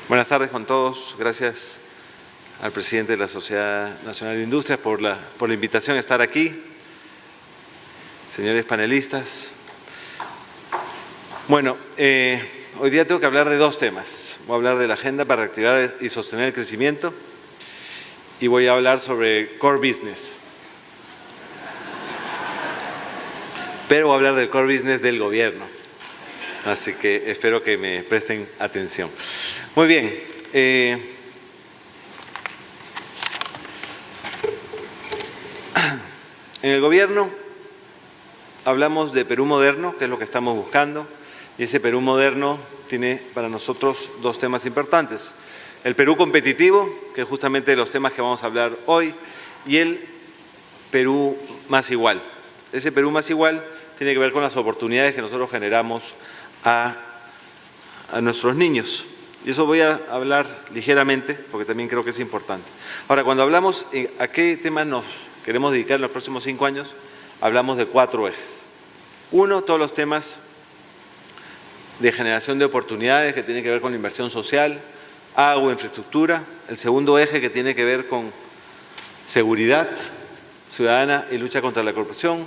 Buenas tardes con todos. Gracias al presidente de la Sociedad Nacional de Industrias por la invitación a estar aquí. Señores panelistas. Bueno, hoy día tengo que hablar de dos temas. Voy a hablar de la agenda para reactivar y sostener el crecimiento y voy a hablar sobre core business. Pero voy a hablar del core business del gobierno. Así que espero que me presten atención. Muy bien. En el gobierno hablamos de Perú moderno, que es lo que estamos buscando, y ese Perú moderno tiene para nosotros dos temas importantes. El Perú competitivo, que es justamente de los temas que vamos a hablar hoy, y el Perú más igual. Ese Perú más igual tiene que ver con las oportunidades que nosotros generamos a nuestros niños. Y eso voy a hablar ligeramente, porque también creo que es importante. Ahora, cuando hablamos a qué tema nos queremos dedicar en los próximos 5 años, hablamos de 4 ejes. Uno, todos los temas de generación de oportunidades que tienen que ver con la inversión social, agua, infraestructura. El segundo eje que tiene que ver con seguridad ciudadana y lucha contra la corrupción.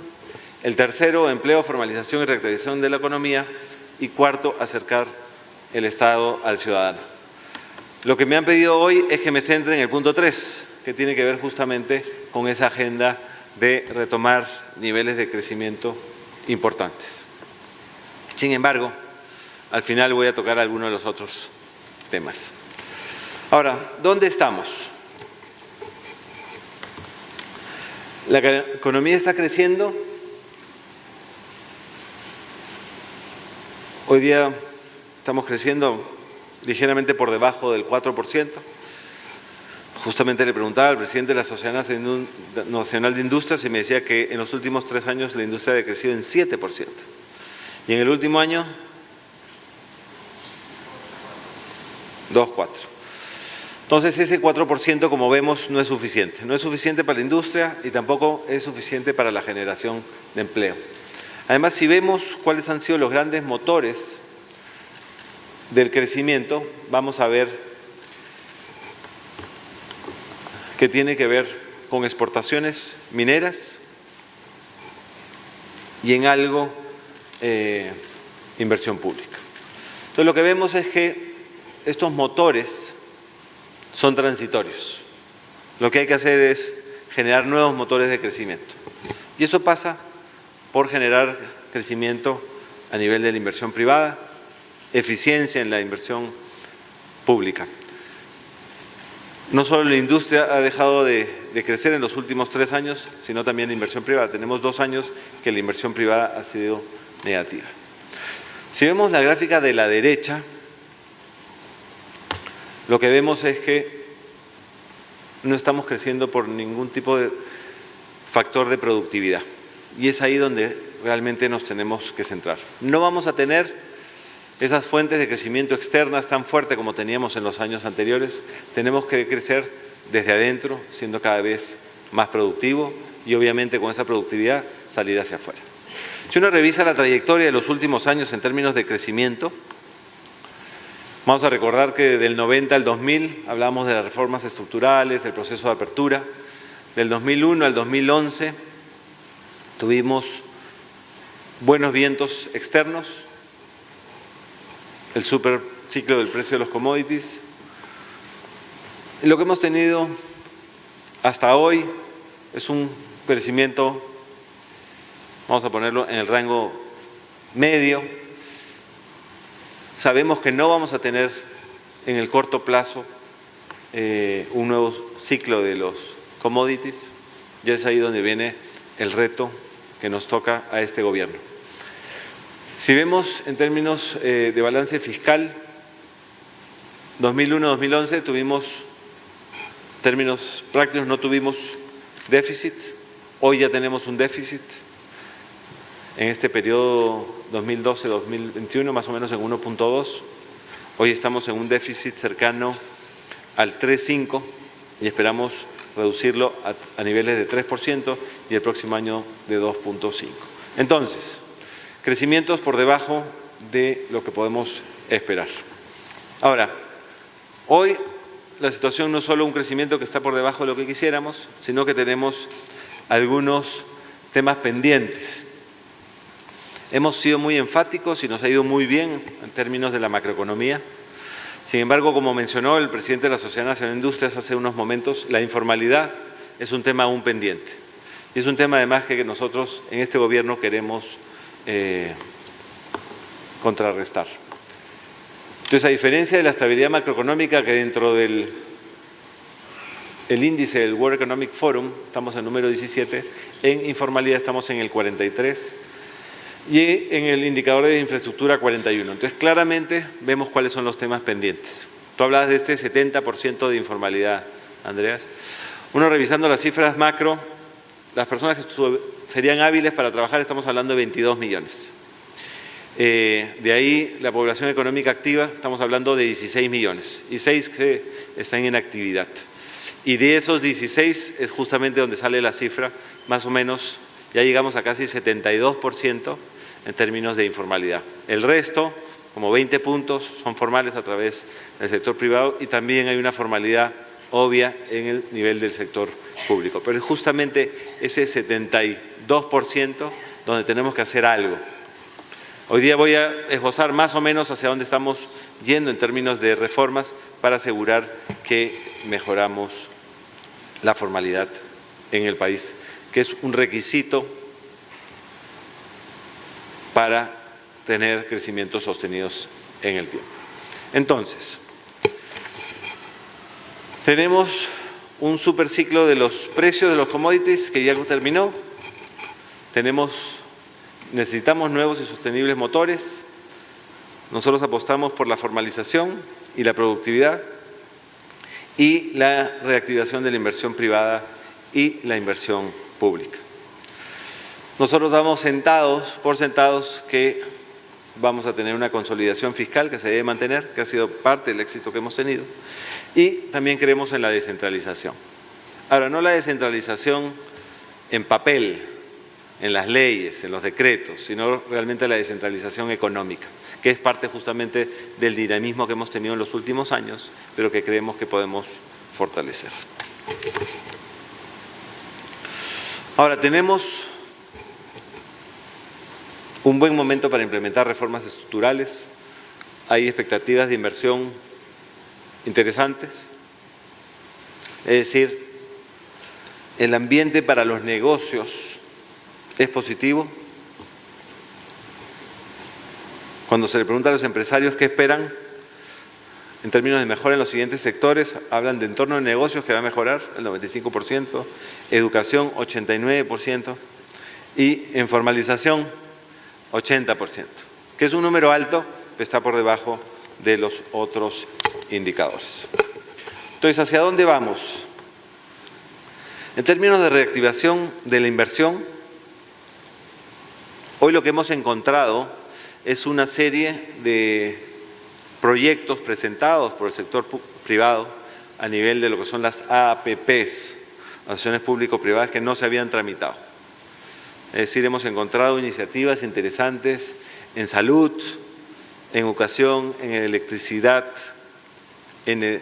El tercero, empleo, formalización y reactivación de la economía. Y cuarto, acercar el Estado al ciudadano. Lo que me han pedido hoy es que me centre en el punto 3, que tiene que ver justamente con esa agenda de retomar niveles de crecimiento importantes. Sin embargo, al final voy a tocar algunos de los otros temas. Ahora, ¿dónde estamos? La economía está creciendo. Hoy día estamos creciendo ligeramente por debajo del 4%. Justamente le preguntaba al presidente de la Sociedad Nacional de Industrias y me decía que en los últimos 3 años la industria ha crecido en 7%. Y en el último año, 2,4%. Entonces ese 4%, como vemos, no es suficiente. No es suficiente para la industria y tampoco es suficiente para la generación de empleo. Además, si vemos cuáles han sido los grandes motores del crecimiento, vamos a ver que tiene que ver con exportaciones mineras y en algo inversión pública. Entonces lo que vemos es que estos motores son transitorios. Lo que hay que hacer es generar nuevos motores de crecimiento. Y eso pasa por generar crecimiento a nivel de la inversión privada, eficiencia en la inversión pública. No solo la industria ha dejado de crecer en los últimos 3 años, sino también la inversión privada. Tenemos 2 años que la inversión privada ha sido negativa. Si vemos la gráfica de la derecha, lo que vemos es que no estamos creciendo por ningún tipo de factor de productividad. Y es ahí donde realmente nos tenemos que centrar. No vamos a tener esas fuentes de crecimiento externas tan fuertes como teníamos en los años anteriores. Tenemos que crecer desde adentro, siendo cada vez más productivo y obviamente con esa productividad salir hacia afuera. Si uno revisa la trayectoria de los últimos años en términos de crecimiento, vamos a recordar que del 90 al 2000 hablamos de las reformas estructurales, del proceso de apertura. Del 2001 al 2011 tuvimos buenos vientos externos, el super ciclo del precio de los commodities. Y lo que hemos tenido hasta hoy es un crecimiento, vamos a ponerlo en el rango medio. Sabemos que no vamos a tener en el corto plazo un nuevo ciclo de los commodities. Ya es ahí donde viene el reto que nos toca a este gobierno. Si vemos en términos de balance fiscal, 2001-2011 tuvimos, en términos prácticos, no tuvimos déficit. Hoy ya tenemos un déficit. En este periodo 2012-2021, más o menos en 1,2. Hoy estamos en un déficit cercano al 3,5 y esperamos reducirlo a niveles de 3% y el próximo año de 2,5. Entonces, crecimientos por debajo de lo que podemos esperar. Ahora, Hoy la situación no es solo un crecimiento que está por debajo de lo que quisiéramos, sino que tenemos algunos temas pendientes. Hemos sido muy enfáticos y nos ha ido muy bien en términos de la macroeconomía. Sin embargo, como mencionó el presidente de la Sociedad Nacional de Industrias hace unos momentos, la informalidad es un tema aún pendiente. Y es un tema además que nosotros en este gobierno queremos contrarrestar. Entonces, a diferencia de la estabilidad macroeconómica que dentro del índice del World Economic Forum, estamos en el número 17, en informalidad estamos en el 43 y en el indicador de infraestructura 41. Entonces, claramente vemos cuáles son los temas pendientes. Tú hablabas de este 70% de informalidad, Andreas. Uno revisando las cifras macro, las personas que serían hábiles para trabajar, estamos hablando de 22 millones. De ahí la población económica activa, estamos hablando de 16 millones y 6 que están en actividad. Y de esos 16 es justamente donde sale la cifra, más o menos, ya llegamos a casi 72% en términos de informalidad. El resto, como 20 puntos, son formales a través del sector privado y también hay una formalidad obvia en el nivel del sector público. Pero es justamente ese 72% donde tenemos que hacer algo. Hoy día voy a esbozar más o menos hacia dónde estamos yendo en términos de reformas para asegurar que mejoramos la formalidad en el país, que es un requisito para tener crecimientos sostenidos en el tiempo. Entonces, tenemos un superciclo de los precios de los commodities que ya terminó. Necesitamos nuevos y sostenibles motores. Nosotros apostamos por la formalización y la productividad y la reactivación de la inversión privada y la inversión pública. Nosotros damos por sentados que vamos a tener una consolidación fiscal que se debe mantener, que ha sido parte del éxito que hemos tenido, y también creemos en la descentralización. Ahora, no la descentralización en papel, en las leyes, en los decretos, sino realmente la descentralización económica, que es parte justamente del dinamismo que hemos tenido en los últimos años, pero que creemos que podemos fortalecer. Ahora, tenemos un buen momento para implementar reformas estructurales, hay expectativas de inversión interesantes, es decir, el ambiente para los negocios es positivo. Cuando se le pregunta a los empresarios qué esperan en términos de mejora en los siguientes sectores, hablan de entorno de negocios que va a mejorar el 95%, educación 89% y en formalización 80%, que es un número alto, pero está por debajo de los otros indicadores. Entonces, ¿hacia dónde vamos? En términos de reactivación de la inversión, hoy lo que hemos encontrado es una serie de proyectos presentados por el sector privado a nivel de lo que son las APPs, acciones público-privadas, que no se habían tramitado. Es decir, hemos encontrado iniciativas interesantes en salud, en educación, en electricidad, en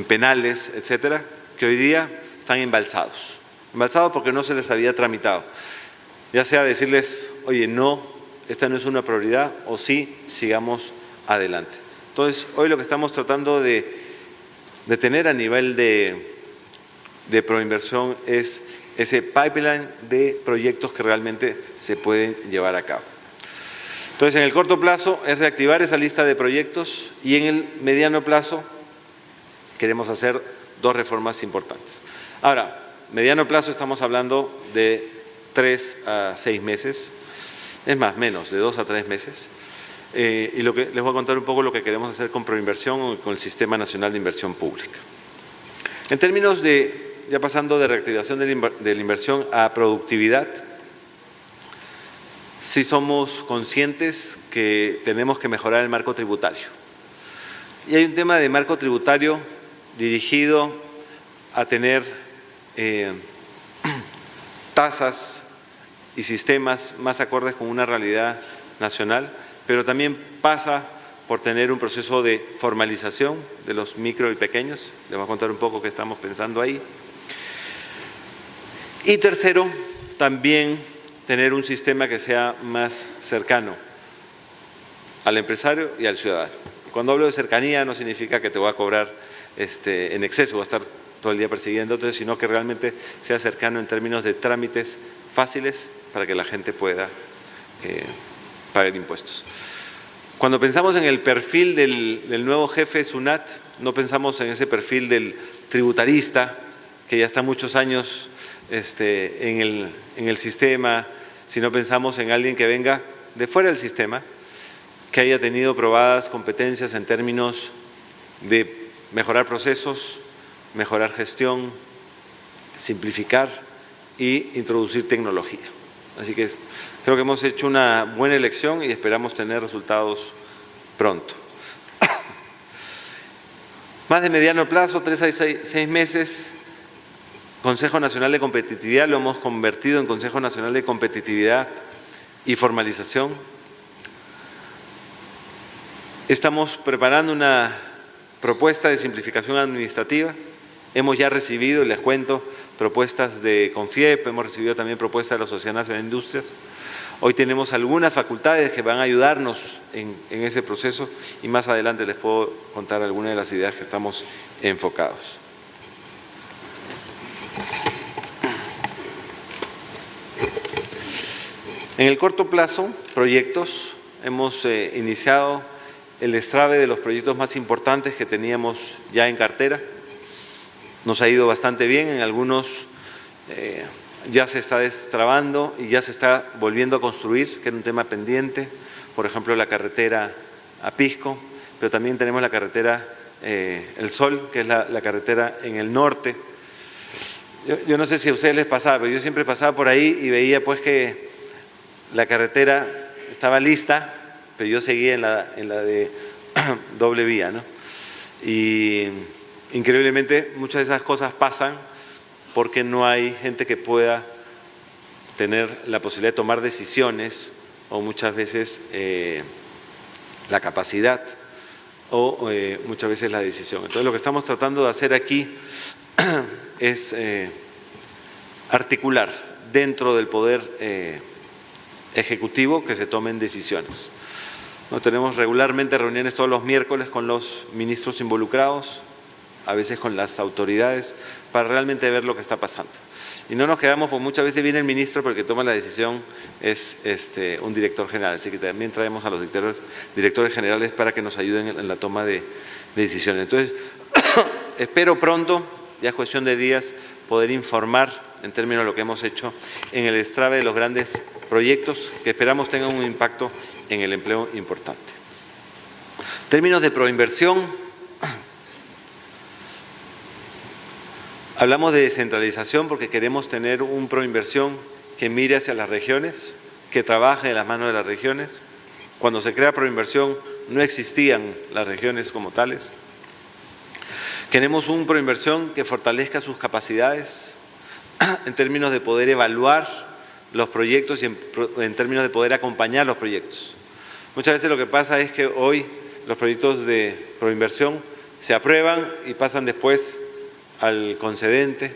penales, etcétera, que hoy día están embalsados. Embalsados porque no se les había tramitado. Ya sea decirles, oye, no, esta no es una prioridad, o sí, sigamos adelante. Entonces, hoy lo que estamos tratando de tener a nivel de proinversión es ese pipeline de proyectos que realmente se pueden llevar a cabo. Entonces, en el corto plazo es reactivar esa lista de proyectos y en el mediano plazo queremos hacer dos reformas importantes. Ahora, mediano plazo estamos hablando de 3 a 6 meses, es más, menos, de 2 a 3 meses. Y les voy a contar un poco lo que queremos hacer con Proinversión o con el Sistema Nacional de Inversión Pública. En términos de, ya pasando de reactivación de la inversión a productividad, sí somos conscientes que tenemos que mejorar el marco tributario. Y hay un tema de marco tributario dirigido a tener tasas y sistemas más acordes con una realidad nacional, pero también pasa por tener un proceso de formalización de los micro y pequeños. Les voy a contar un poco qué estamos pensando ahí. Y tercero, también tener un sistema que sea más cercano al empresario y al ciudadano. Cuando hablo de cercanía no significa que te voy a cobrar en exceso, voy a estar todo el día persiguiéndote, sino que realmente sea cercano en términos de trámites fáciles para que la gente pueda pagar impuestos. Cuando pensamos en el perfil del nuevo jefe SUNAT, no pensamos en ese perfil del tributarista, que ya está muchos años en el sistema, sino pensamos en alguien que venga de fuera del sistema, que haya tenido probadas competencias en términos de mejorar procesos, mejorar gestión, simplificar y introducir tecnología. Así que creo que hemos hecho una buena elección y esperamos tener resultados pronto. Más de mediano plazo, 3 a 6 meses, Consejo Nacional de Competitividad, lo hemos convertido en Consejo Nacional de Competitividad y Formalización. Estamos preparando una propuesta de simplificación administrativa. Hemos ya recibido, les cuento, propuestas de CONFIEP, hemos recibido también propuestas de la Sociedad Nacional de Industrias. Hoy tenemos algunas facultades que van a ayudarnos en ese proceso y más adelante les puedo contar algunas de las ideas que estamos enfocados. En el corto plazo, proyectos, hemos iniciado el destrabe de los proyectos más importantes que teníamos ya en cartera. Nos ha ido bastante bien, en algunos ya se está destrabando y ya se está volviendo a construir, que era un tema pendiente, por ejemplo la carretera a Pisco, pero también tenemos la carretera El Sol, que es la carretera en el norte. Yo no sé si a ustedes les pasaba, pero yo siempre pasaba por ahí y veía pues que la carretera estaba lista, pero yo seguía en la de doble vía, ¿no? Y increíblemente muchas de esas cosas pasan porque no hay gente que pueda tener la posibilidad de tomar decisiones o muchas veces la capacidad o muchas veces la decisión. Entonces lo que estamos tratando de hacer aquí es articular dentro del poder ejecutivo que se tomen decisiones. Tenemos regularmente reuniones todos los miércoles con los ministros involucrados, a veces con las autoridades, para realmente ver lo que está pasando. Y no nos quedamos, porque muchas veces viene el ministro, pero el que toma la decisión es un director general. Así que también traemos a los directores generales para que nos ayuden en la toma de decisiones. Entonces, espero pronto, ya es cuestión de días, poder informar en términos de lo que hemos hecho en el destrabe de los grandes proyectos que esperamos tengan un impacto en el empleo importante. En términos de proinversión, hablamos de descentralización porque queremos tener un proinversión que mire hacia las regiones, que trabaje de las manos de las regiones. Cuando se crea proinversión no existían las regiones como tales. Queremos un proinversión que fortalezca sus capacidades en términos de poder evaluar los proyectos y en términos de poder acompañar los proyectos. Muchas veces lo que pasa es que hoy los proyectos de proinversión se aprueban y pasan después al concedente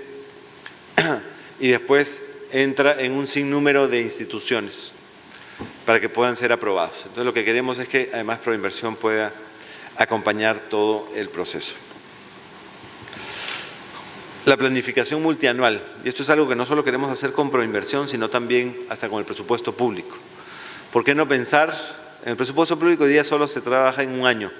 y después entra en un sinnúmero de instituciones para que puedan ser aprobados. Entonces lo que queremos es que además Proinversión pueda acompañar todo el proceso. La planificación multianual, y esto es algo que no solo queremos hacer con Proinversión, sino también hasta con el presupuesto público. ¿Por qué no pensar, en el presupuesto público hoy día solo se trabaja en un año,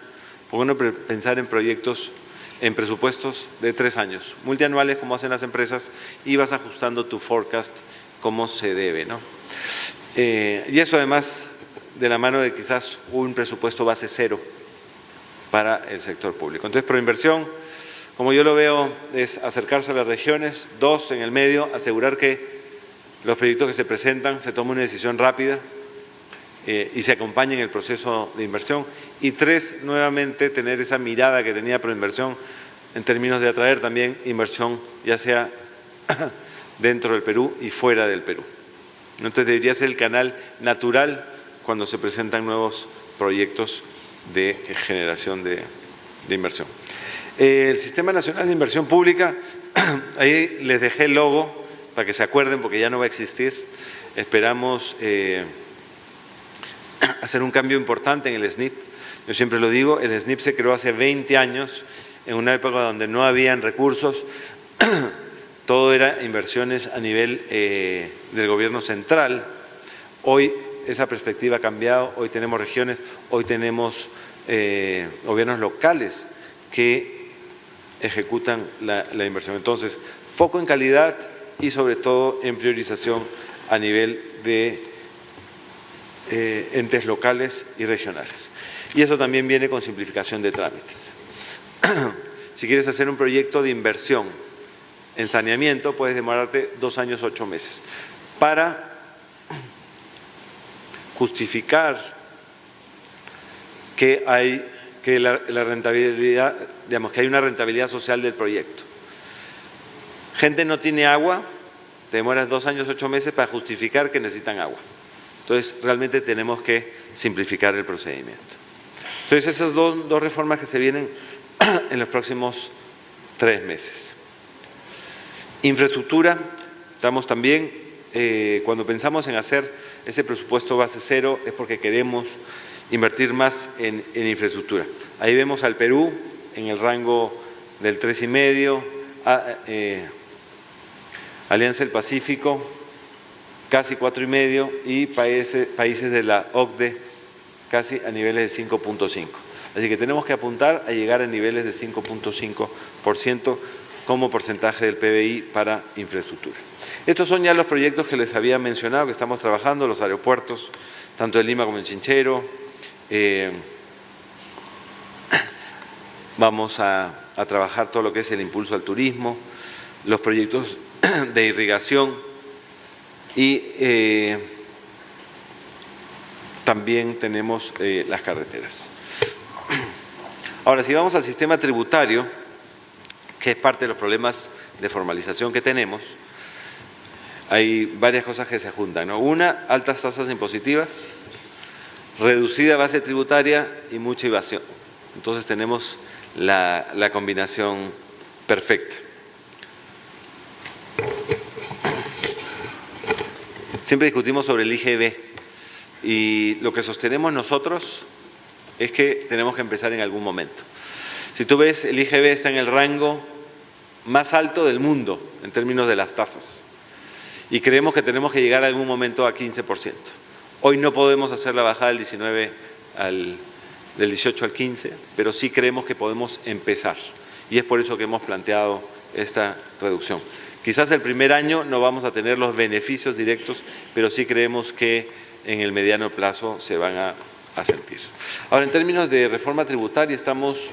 por qué no pensar en proyectos, en presupuestos de 3 años, multianuales como hacen las empresas y vas ajustando tu forecast como se debe, ¿no? Y eso además de la mano de quizás un presupuesto base cero para el sector público. Entonces, Proinversión, como yo lo veo, es acercarse a las regiones. 2, en el medio, asegurar que los proyectos que se presentan se tome una decisión rápida y se acompañe en el proceso de inversión. Y 3, nuevamente tener esa mirada que tenía Proinversión en términos de atraer también inversión, ya sea dentro del Perú y fuera del Perú. Entonces debería ser el canal natural cuando se presentan nuevos proyectos de generación de inversión. El Sistema Nacional de Inversión Pública, ahí les dejé el logo para que se acuerden porque ya no va a existir. Esperamos hacer un cambio importante en el SNIP. Yo siempre lo digo, el SNIP se creó hace 20 años, en una época donde no habían recursos, todo era inversiones a nivel del gobierno central. Hoy esa perspectiva ha cambiado, hoy tenemos regiones, hoy tenemos gobiernos locales que ejecutan la inversión. Entonces, foco en calidad y sobre todo en priorización a nivel de entes locales y regionales. Y eso también viene con simplificación de trámites. Si quieres hacer un proyecto de inversión en saneamiento, puedes demorarte 2 años, 8 meses. Para justificar que hay la rentabilidad, digamos, que hay una rentabilidad social del proyecto. Gente no tiene agua, te demoras 2 años, 8 meses para justificar que necesitan agua. Entonces, realmente tenemos que simplificar el procedimiento. Entonces, esas dos reformas que se vienen en los próximos 3 meses. Infraestructura, estamos también, cuando pensamos en hacer ese presupuesto base cero, es porque queremos invertir más en infraestructura. Ahí vemos al Perú en el rango del 3,5, Alianza del Pacífico casi 4,5 y países de la OCDE casi a niveles de 5,5. Así que tenemos que apuntar a llegar a niveles de 5,5% como porcentaje del PBI para infraestructura. Estos son ya los proyectos que les había mencionado, que estamos trabajando, los aeropuertos, tanto en Lima como en Chinchero. Vamos a trabajar todo lo que es el impulso al turismo, los proyectos de irrigación y también tenemos las carreteras. Ahora, si vamos al sistema tributario, que es parte de los problemas de formalización que tenemos, hay varias cosas que se juntan, ¿no? Una, altas tasas impositivas, reducida base tributaria y mucha evasión. Entonces tenemos la combinación perfecta. Siempre discutimos sobre el IGB y lo que sostenemos nosotros es que tenemos que empezar en algún momento. Si tú ves, el IGB está en el rango más alto del mundo en términos de las tasas y creemos que tenemos que llegar a algún momento a 15%. Hoy no podemos hacer la bajada del 19 del 18 al 15, pero sí creemos que podemos empezar y es por eso que hemos planteado esta reducción. Quizás el primer año no vamos a tener los beneficios directos, pero sí creemos que en el mediano plazo se van a sentir. Ahora, en términos de reforma tributaria estamos,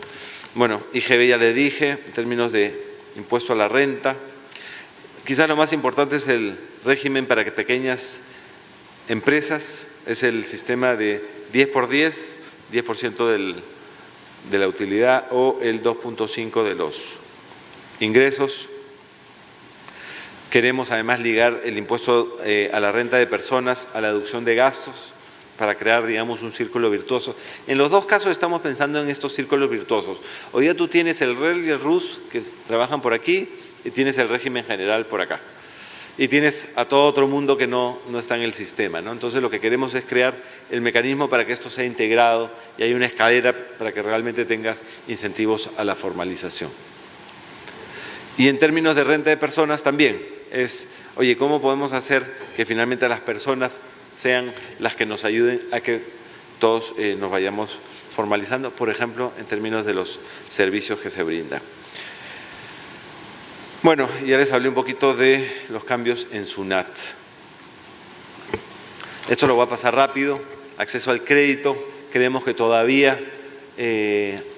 bueno, IGB ya le dije, en términos de impuesto a la renta, quizás lo más importante es el régimen para que pequeñas empresas, es el sistema de 10x10, 10% de la utilidad o el 2.5 de los ingresos. Queremos además ligar el impuesto a la renta de personas a la deducción de gastos para crear, digamos, un círculo virtuoso. En los dos casos estamos pensando en estos círculos virtuosos. Hoy día tú tienes el REL y el RUS que trabajan por aquí y tienes el régimen general por acá. Y tienes a todo otro mundo que no está en el sistema, ¿no? Entonces lo que queremos es crear el mecanismo para que esto sea integrado y hay una escalera para que realmente tengas incentivos a la formalización. Y en términos de renta de personas también es, oye, ¿cómo podemos hacer que finalmente las personas sean las que nos ayuden a que todos nos vayamos formalizando, por ejemplo, en términos de los servicios que se brindan? Bueno, ya les hablé un poquito de los cambios en SUNAT. Esto lo voy a pasar rápido. Acceso al crédito, creemos que todavía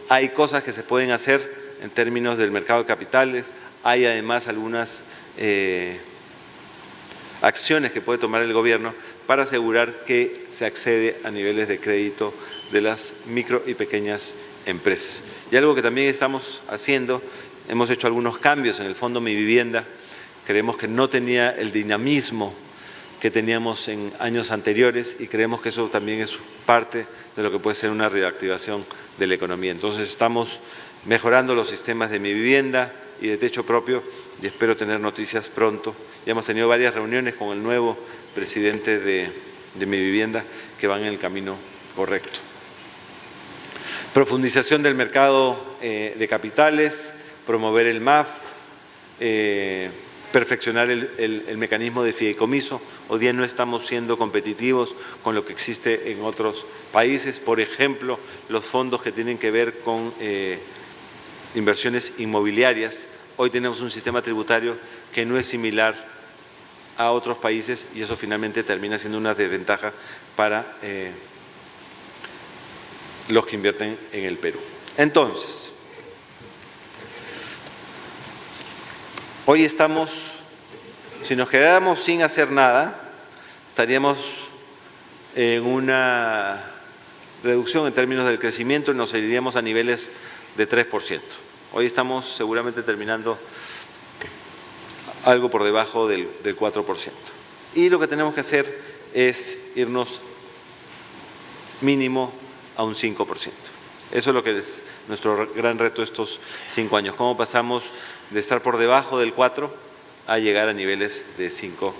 hay cosas que se pueden hacer en términos del mercado de capitales. Hay además algunas acciones que puede tomar el gobierno para asegurar que se accede a niveles de crédito de las micro y pequeñas empresas. Y algo que también estamos haciendo, hemos hecho algunos cambios en el Fondo Mi Vivienda, creemos que no tenía el dinamismo que teníamos en años anteriores y creemos que eso también es parte de lo que puede ser una reactivación de la economía. Entonces estamos mejorando los sistemas de Mi Vivienda y de techo propio y espero tener noticias pronto. Ya hemos tenido varias reuniones con el nuevo presidente de Mi Vivienda que van en el camino correcto. Profundización del mercado de capitales, promover el MAF, perfeccionar el mecanismo de fideicomiso. Hoy día no estamos siendo competitivos con lo que existe en otros países. Por ejemplo, los fondos que tienen que ver con inversiones inmobiliarias. Hoy tenemos un sistema tributario que no es similar a otros países y eso finalmente termina siendo una desventaja para los que invierten en el Perú. Entonces, hoy estamos, si nos quedáramos sin hacer nada, estaríamos en una reducción en términos del crecimiento y nos iríamos a niveles de 3%. Hoy estamos seguramente terminando algo por debajo del 4%. Y lo que tenemos que hacer es irnos mínimo a un 5%. Eso es lo que es nuestro gran reto estos 5 años. Cómo pasamos de estar por debajo del 4% a llegar a niveles de 5%.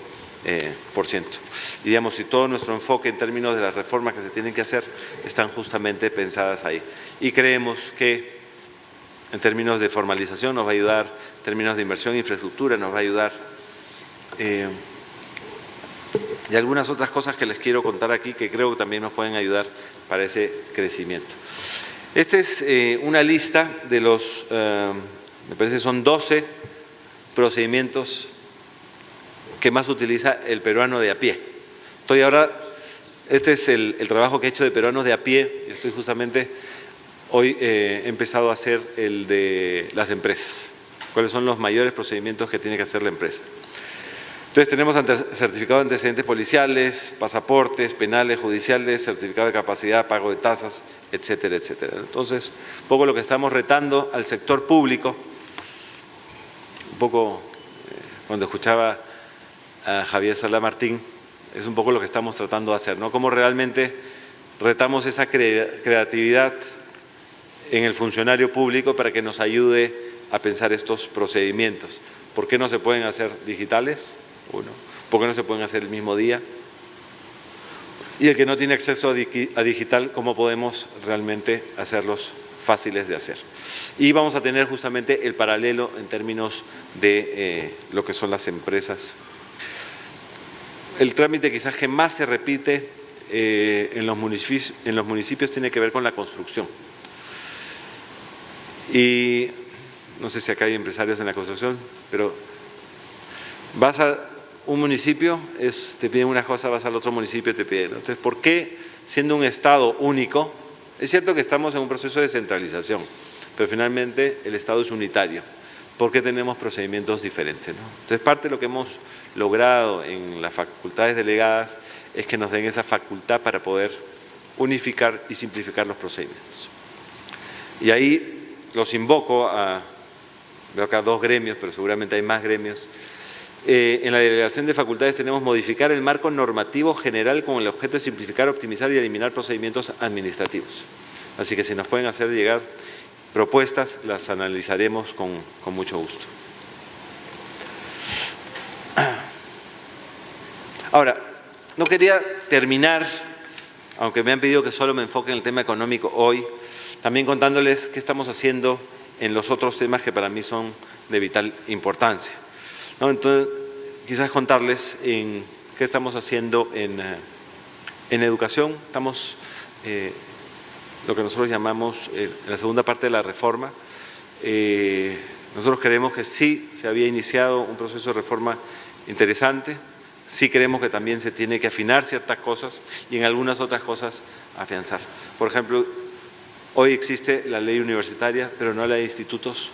Y digamos, si todo nuestro enfoque en términos de las reformas que se tienen que hacer están justamente pensadas ahí. Y creemos que en términos de formalización nos va a ayudar, en términos de inversión en infraestructura nos va a ayudar. Y algunas otras cosas que les quiero contar aquí que creo que también nos pueden ayudar para ese crecimiento. Esta es una lista de los, me parece son 12 procedimientos que más utiliza el peruano de a pie. Este es el trabajo que he hecho de peruanos de a pie, estoy justamente, hoy he empezado a hacer el de las empresas. ¿Cuáles son los mayores procedimientos que tiene que hacer la empresa? Entonces tenemos certificado de antecedentes policiales, pasaportes, penales, judiciales, certificado de capacidad, pago de tasas, etcétera, etcétera. Entonces, un poco lo que estamos retando al sector público, un poco cuando escuchaba a Javier Salá Martín, es un poco lo que estamos tratando de hacer, ¿no? Cómo realmente retamos esa creatividad en el funcionario público para que nos ayude a pensar estos procedimientos. ¿Por qué no se pueden hacer digitales? Uno. ¿Por qué no se pueden hacer el mismo día? Y el que no tiene acceso a digital, ¿cómo podemos realmente hacerlos fáciles de hacer? Y vamos a tener justamente el paralelo en términos de lo que son las empresas. El trámite quizás que más se repite en los municipios tiene que ver con la construcción. Y no sé si acá hay empresarios en la construcción, pero vas a un municipio, te piden una cosa, vas al otro municipio y te piden. Entonces, ¿por qué siendo un Estado único? Es cierto que estamos en un proceso de centralización, pero finalmente el Estado es unitario. ¿Por qué tenemos procedimientos diferentes, ¿no? Entonces, parte de lo que hemos logrado en las facultades delegadas es que nos den esa facultad para poder unificar y simplificar los procedimientos. Y ahí los invoco veo acá 2 gremios, pero seguramente hay más gremios. En la delegación de facultades tenemos modificar el marco normativo general con el objeto de simplificar, optimizar y eliminar procedimientos administrativos. Así que si nos pueden hacer llegar propuestas, las analizaremos con mucho gusto. Ahora, no quería terminar, aunque me han pedido que solo me enfoque en el tema económico hoy, también contándoles qué estamos haciendo en los otros temas que para mí son de vital importancia, ¿no? Entonces, quizás contarles en qué estamos haciendo en educación. Estamos, lo que nosotros llamamos en la segunda parte de la reforma. Nosotros creemos que sí se había iniciado un proceso de reforma interesante, sí creemos que también se tiene que afinar ciertas cosas y en algunas otras cosas afianzar. Por ejemplo, hoy existe la ley universitaria, pero no la de institutos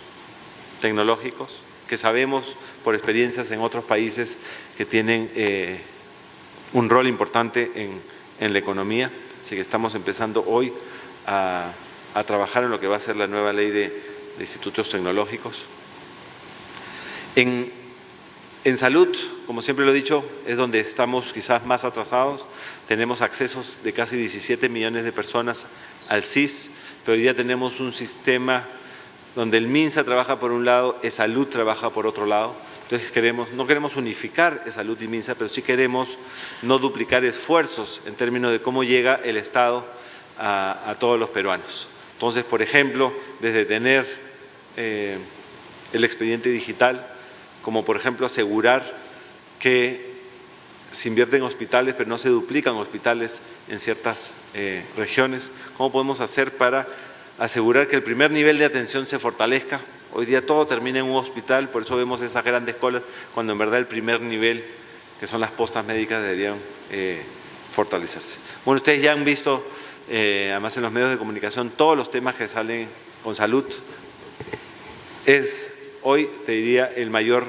tecnológicos, que sabemos por experiencias en otros países que tienen un rol importante en la economía. Así que estamos empezando hoy a trabajar en lo que va a ser la nueva ley de institutos tecnológicos. En En salud, como siempre lo he dicho, es donde estamos quizás más atrasados. Tenemos accesos de casi 17 millones de personas al SIS, pero hoy día tenemos un sistema donde el MINSA trabaja por un lado, Salud trabaja por otro lado. Entonces no queremos unificar Salud y MINSA, pero sí queremos no duplicar esfuerzos en términos de cómo llega el Estado a todos los peruanos. Entonces, por ejemplo, desde tener el expediente digital, como por ejemplo asegurar que se invierte en hospitales, pero no se duplican hospitales en ciertas regiones. ¿Cómo podemos hacer para asegurar que el primer nivel de atención se fortalezca? Hoy día todo termina en un hospital, por eso vemos esas grandes colas, cuando en verdad el primer nivel, que son las postas médicas, deberían fortalecerse. Bueno, ustedes ya han visto, además en los medios de comunicación, todos los temas que salen con salud. Es hoy, te diría, el mayor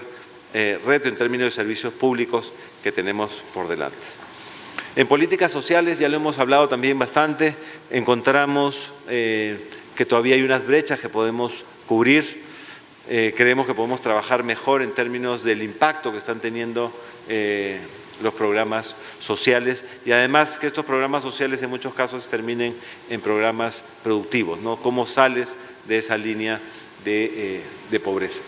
reto en términos de servicios públicos que tenemos por delante. En políticas sociales, ya lo hemos hablado también bastante, encontramos que todavía hay unas brechas que podemos cubrir. Creemos que podemos trabajar mejor en términos del impacto que están teniendo los programas sociales y además que estos programas sociales en muchos casos terminen en programas productivos, ¿no? ¿Cómo sales de esa línea de pobreza?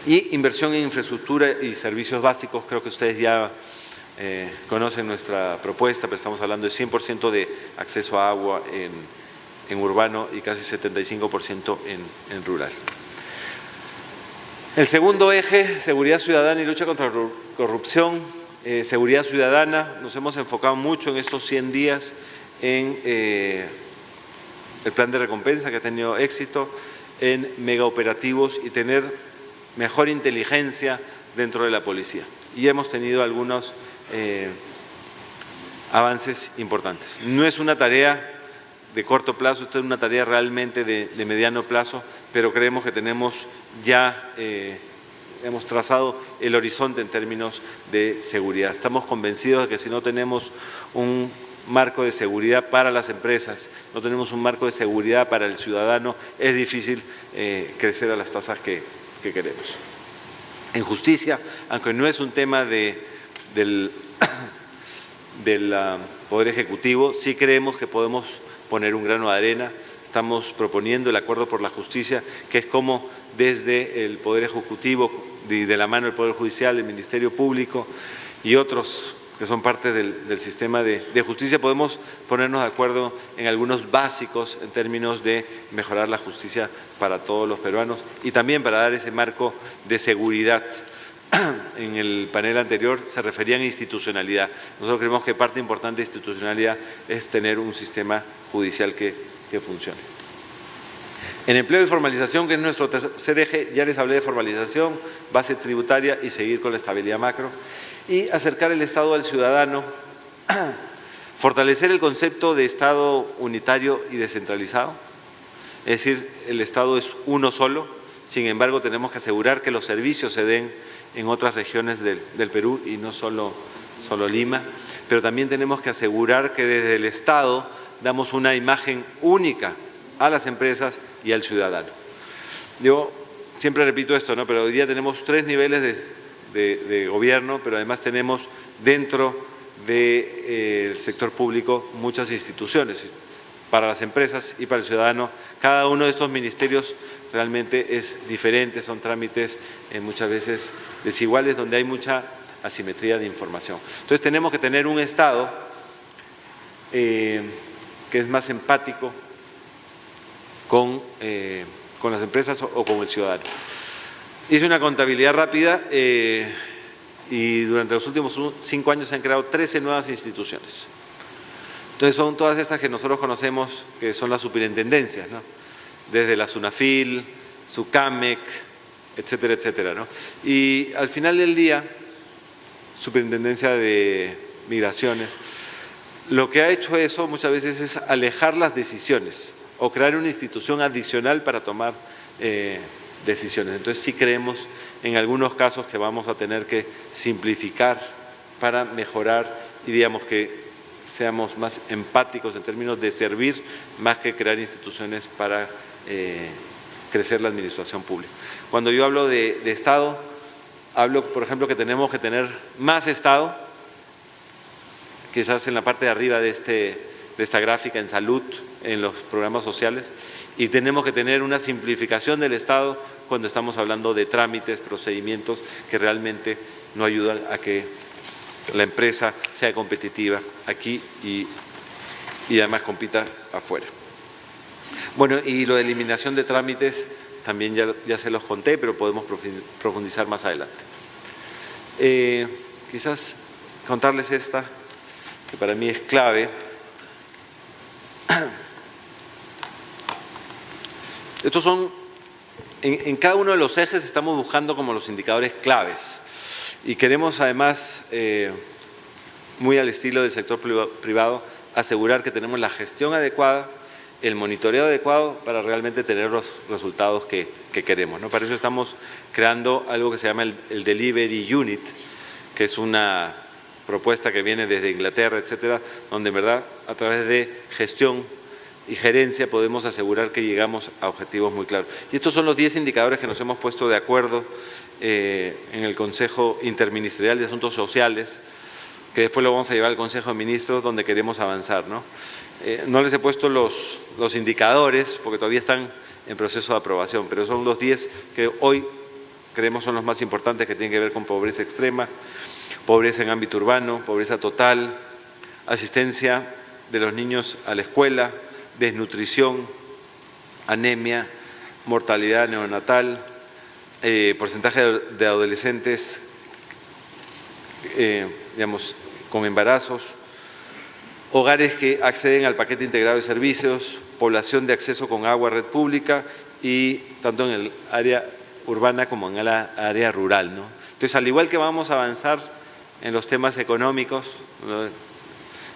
Y inversión en infraestructura y servicios básicos, creo que ustedes ya conocen nuestra propuesta, pero estamos hablando de 100% de acceso a agua en urbano y casi 75% en rural. El segundo eje, seguridad ciudadana y lucha contra la corrupción. Seguridad ciudadana, nos hemos enfocado mucho en estos 100 días en el plan de recompensa que ha tenido éxito, en megaoperativos y tener mejor inteligencia dentro de la policía. Y hemos tenido algunos avances importantes. No es una tarea de corto plazo, esto es una tarea realmente de mediano plazo, pero creemos que tenemos ya, hemos trazado el horizonte en términos de seguridad. Estamos convencidos de que si no tenemos un marco de seguridad para las empresas, no tenemos un marco de seguridad para el ciudadano, es difícil crecer a las tasas que queremos. En justicia, aunque no es un tema del Poder Ejecutivo, sí creemos que podemos poner un grano de arena. Estamos proponiendo el Acuerdo por la Justicia, que es como desde el Poder Ejecutivo, de la mano del Poder Judicial, el Ministerio Público y otros que son parte del sistema de justicia, podemos ponernos de acuerdo en algunos básicos en términos de mejorar la justicia para todos los peruanos y también para dar ese marco de seguridad. En el panel anterior se referían a institucionalidad. Nosotros creemos que parte importante de institucionalidad es tener un sistema judicial que funcione. En empleo y formalización, que es nuestro tercer eje, ya les hablé de formalización, base tributaria y seguir con la estabilidad macro. Y acercar el Estado al ciudadano, fortalecer el concepto de Estado unitario y descentralizado, es decir, el Estado es uno solo, sin embargo tenemos que asegurar que los servicios se den en otras regiones del Perú y no solo Lima, pero también tenemos que asegurar que desde el Estado damos una imagen única a las empresas y al ciudadano. Yo siempre repito esto, ¿no? Pero hoy día tenemos 3 niveles de gobierno, pero además tenemos dentro del sector público muchas instituciones. Para las empresas y para el ciudadano, cada uno de estos ministerios realmente es diferente, son trámites muchas veces desiguales, donde hay mucha asimetría de información. Entonces tenemos que tener un Estado que es más empático con las empresas o con el ciudadano. Hice una contabilidad rápida y durante los últimos 5 años se han creado 13 nuevas instituciones. Entonces son todas estas que nosotros conocemos, que son las superintendencias, ¿no? Desde la SUNAFIL, SUCAMEC, etcétera, etcétera, ¿no? Y al final del día, Superintendencia de Migraciones, lo que ha hecho eso muchas veces es alejar las decisiones o crear una institución adicional para tomar decisiones. Entonces sí creemos en algunos casos que vamos a tener que simplificar para mejorar y digamos que seamos más empáticos en términos de servir más que crear instituciones para crecer la administración pública. Cuando yo hablo de Estado, Hablo, por ejemplo, que tenemos que tener más Estado, quizás en la parte de arriba de esta gráfica, en salud, en los programas sociales, y tenemos que tener una simplificación del Estado cuando estamos hablando de trámites, procedimientos que realmente no ayudan a que la empresa sea competitiva aquí y además compita afuera. Bueno, y lo de eliminación de trámites también ya se los conté, pero podemos profundizar más adelante. Quizás contarles esta, que para mí es clave. Estos son, en cada uno de los ejes estamos buscando como los indicadores claves y queremos además, muy al estilo del sector privado, asegurar que tenemos la gestión adecuada, el monitoreo adecuado para realmente tener los resultados que queremos, ¿no? Para eso estamos creando algo que se llama el Delivery Unit, que es una propuesta que viene desde Inglaterra, etcétera, donde en verdad a través de gestión y gerencia podemos asegurar que llegamos a objetivos muy claros. Y estos son los 10 indicadores que nos hemos puesto de acuerdo en el Consejo Interministerial de Asuntos Sociales, que después lo vamos a llevar al Consejo de Ministros, donde queremos avanzar, ¿no? No les he puesto los indicadores, porque todavía están en proceso de aprobación, pero son los 10 que hoy creemos son los más importantes, que tienen que ver con pobreza extrema, pobreza en ámbito urbano, pobreza total, asistencia de los niños a la escuela, desnutrición, anemia, mortalidad neonatal, porcentaje de adolescentes digamos, con embarazos, hogares que acceden al paquete integrado de servicios, población de acceso con agua, red pública, y tanto en el área urbana como en la área rural, ¿no? Entonces, al igual que vamos a avanzar en los temas económicos, ¿no?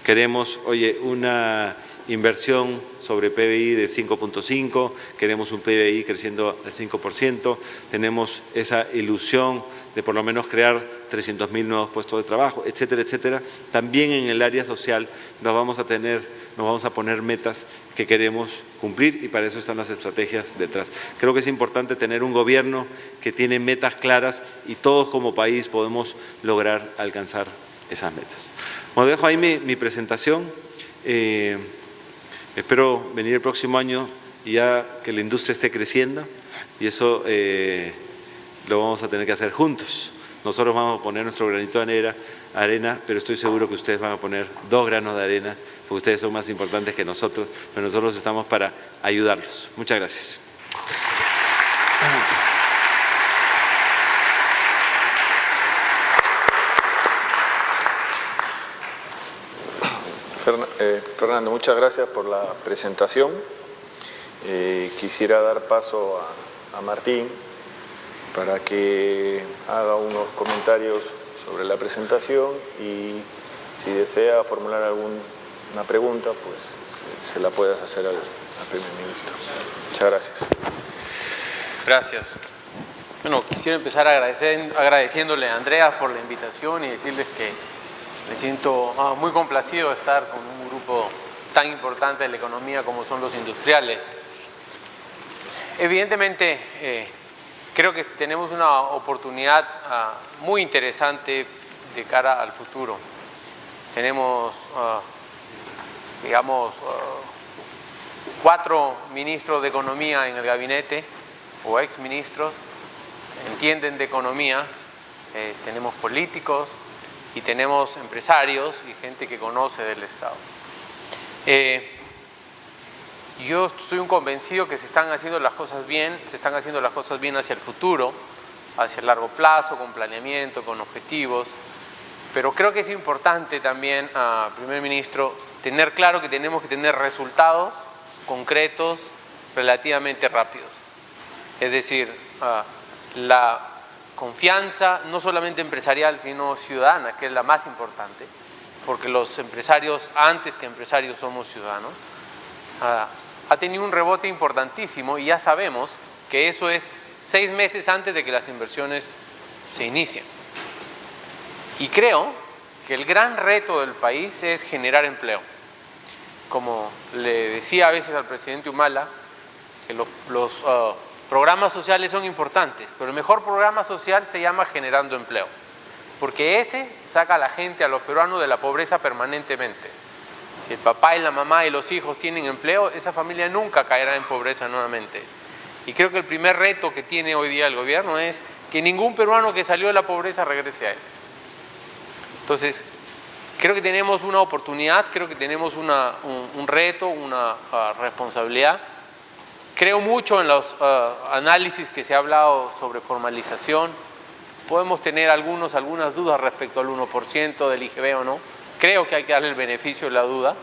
Queremos, una inversión sobre PBI de 5.5, queremos un PBI creciendo al 5%, tenemos esa ilusión de por lo menos crear 300.000 nuevos puestos de trabajo, etcétera, etcétera. También en el área social nos vamos a poner metas que queremos cumplir y para eso están las estrategias detrás. Creo que es importante tener un gobierno que tiene metas claras y todos como país podemos lograr alcanzar esas metas. Bueno, dejo ahí mi presentación. Espero venir el próximo año y ya que la industria esté creciendo y eso lo vamos a tener que hacer juntos. Nosotros vamos a poner nuestro granito de arena, pero estoy seguro que ustedes van a poner 2 granos de arena, porque ustedes son más importantes que nosotros, pero nosotros estamos para ayudarlos. Muchas gracias. Fernando, muchas gracias por la presentación. Quisiera dar paso a Martín para que haga unos comentarios sobre la presentación y si desea formular alguna pregunta, pues se la puedas hacer al primer ministro. Muchas gracias. Gracias. Bueno, quisiera empezar agradeciéndole a Andrea por la invitación y decirles que me siento muy complacido de estar con un grupo tan importante de la economía como son los industriales. Evidentemente, creo que tenemos una oportunidad muy interesante de cara al futuro. Tenemos, digamos, 4 ministros de Economía en el gabinete, o exministros, entienden de economía, tenemos políticos y tenemos empresarios y gente que conoce del Estado. Yo soy un convencido que se están haciendo las cosas bien, hacia el futuro, hacia el largo plazo, con planeamiento, con objetivos, pero creo que es importante también, primer ministro, tener claro que tenemos que tener resultados concretos relativamente rápidos. Es decir, la confianza no solamente empresarial, sino ciudadana, que es la más importante, porque los empresarios, antes que empresarios, somos ciudadanos, ha tenido un rebote importantísimo y ya sabemos que eso es 6 meses antes de que las inversiones se inicien. Y creo que el gran reto del país es generar empleo. Como le decía a veces al presidente Humala, que los programas sociales son importantes, pero el mejor programa social se llama Generando Empleo, porque ese saca a la gente, a los peruanos, de la pobreza permanentemente. Si el papá y la mamá y los hijos tienen empleo, esa familia nunca caerá en pobreza nuevamente. Y creo que el primer reto que tiene hoy día el gobierno es que ningún peruano que salió de la pobreza regrese a él. Entonces, creo que tenemos una oportunidad, creo que tenemos un reto, una responsabilidad. Creo mucho en los análisis que se ha hablado sobre formalización. Podemos tener algunas dudas respecto al 1% del IGB o no. Creo que hay que darle el beneficio de la duda,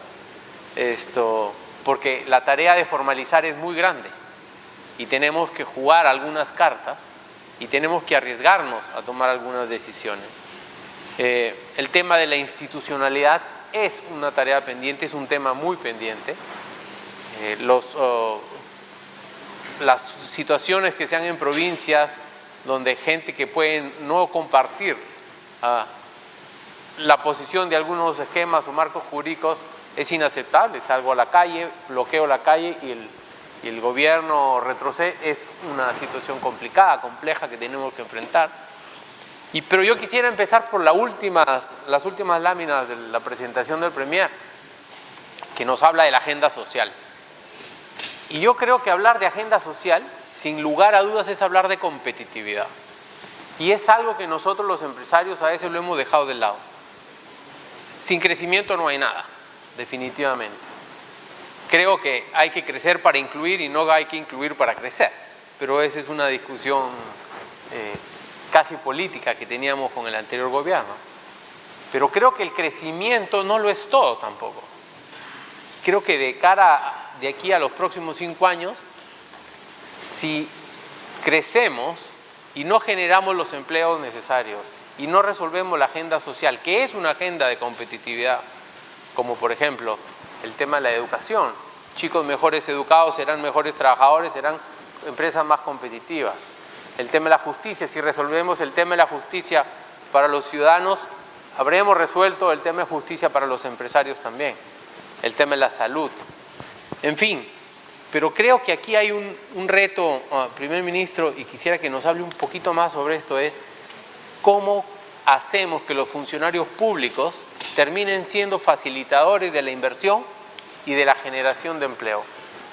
porque la tarea de formalizar es muy grande y tenemos que jugar algunas cartas y tenemos que arriesgarnos a tomar algunas decisiones. El tema de la institucionalidad es una tarea pendiente, es un tema muy pendiente. Las situaciones que se dan en provincias donde gente que puede no compartir la posición de algunos esquemas o marcos jurídicos es inaceptable. Salgo a la calle, bloqueo la calle y el gobierno retrocede. Es una situación complicada, compleja, que tenemos que enfrentar. Pero yo quisiera empezar por las últimas láminas de la presentación del Premier, que nos habla de la agenda social. Y yo creo que hablar de agenda social, sin lugar a dudas, es hablar de competitividad. Y es algo que nosotros los empresarios a veces lo hemos dejado de lado. Sin crecimiento no hay nada, definitivamente. Creo que hay que crecer para incluir y no hay que incluir para crecer. Pero esa es una discusión casi política que teníamos con el anterior gobierno. Pero creo que el crecimiento no lo es todo tampoco. Creo que de aquí a los próximos 5 años, si crecemos y no generamos los empleos necesarios y no resolvemos la agenda social, que es una agenda de competitividad, como por ejemplo el tema de la educación. Chicos mejores educados serán mejores trabajadores, serán empresas más competitivas. El tema de la justicia, si resolvemos el tema de la justicia para los ciudadanos, habremos resuelto el tema de justicia para los empresarios también. El tema de la salud. En fin, pero creo que aquí hay un reto, primer ministro, y quisiera que nos hable un poquito más sobre esto, es cómo hacemos que los funcionarios públicos terminen siendo facilitadores de la inversión y de la generación de empleo.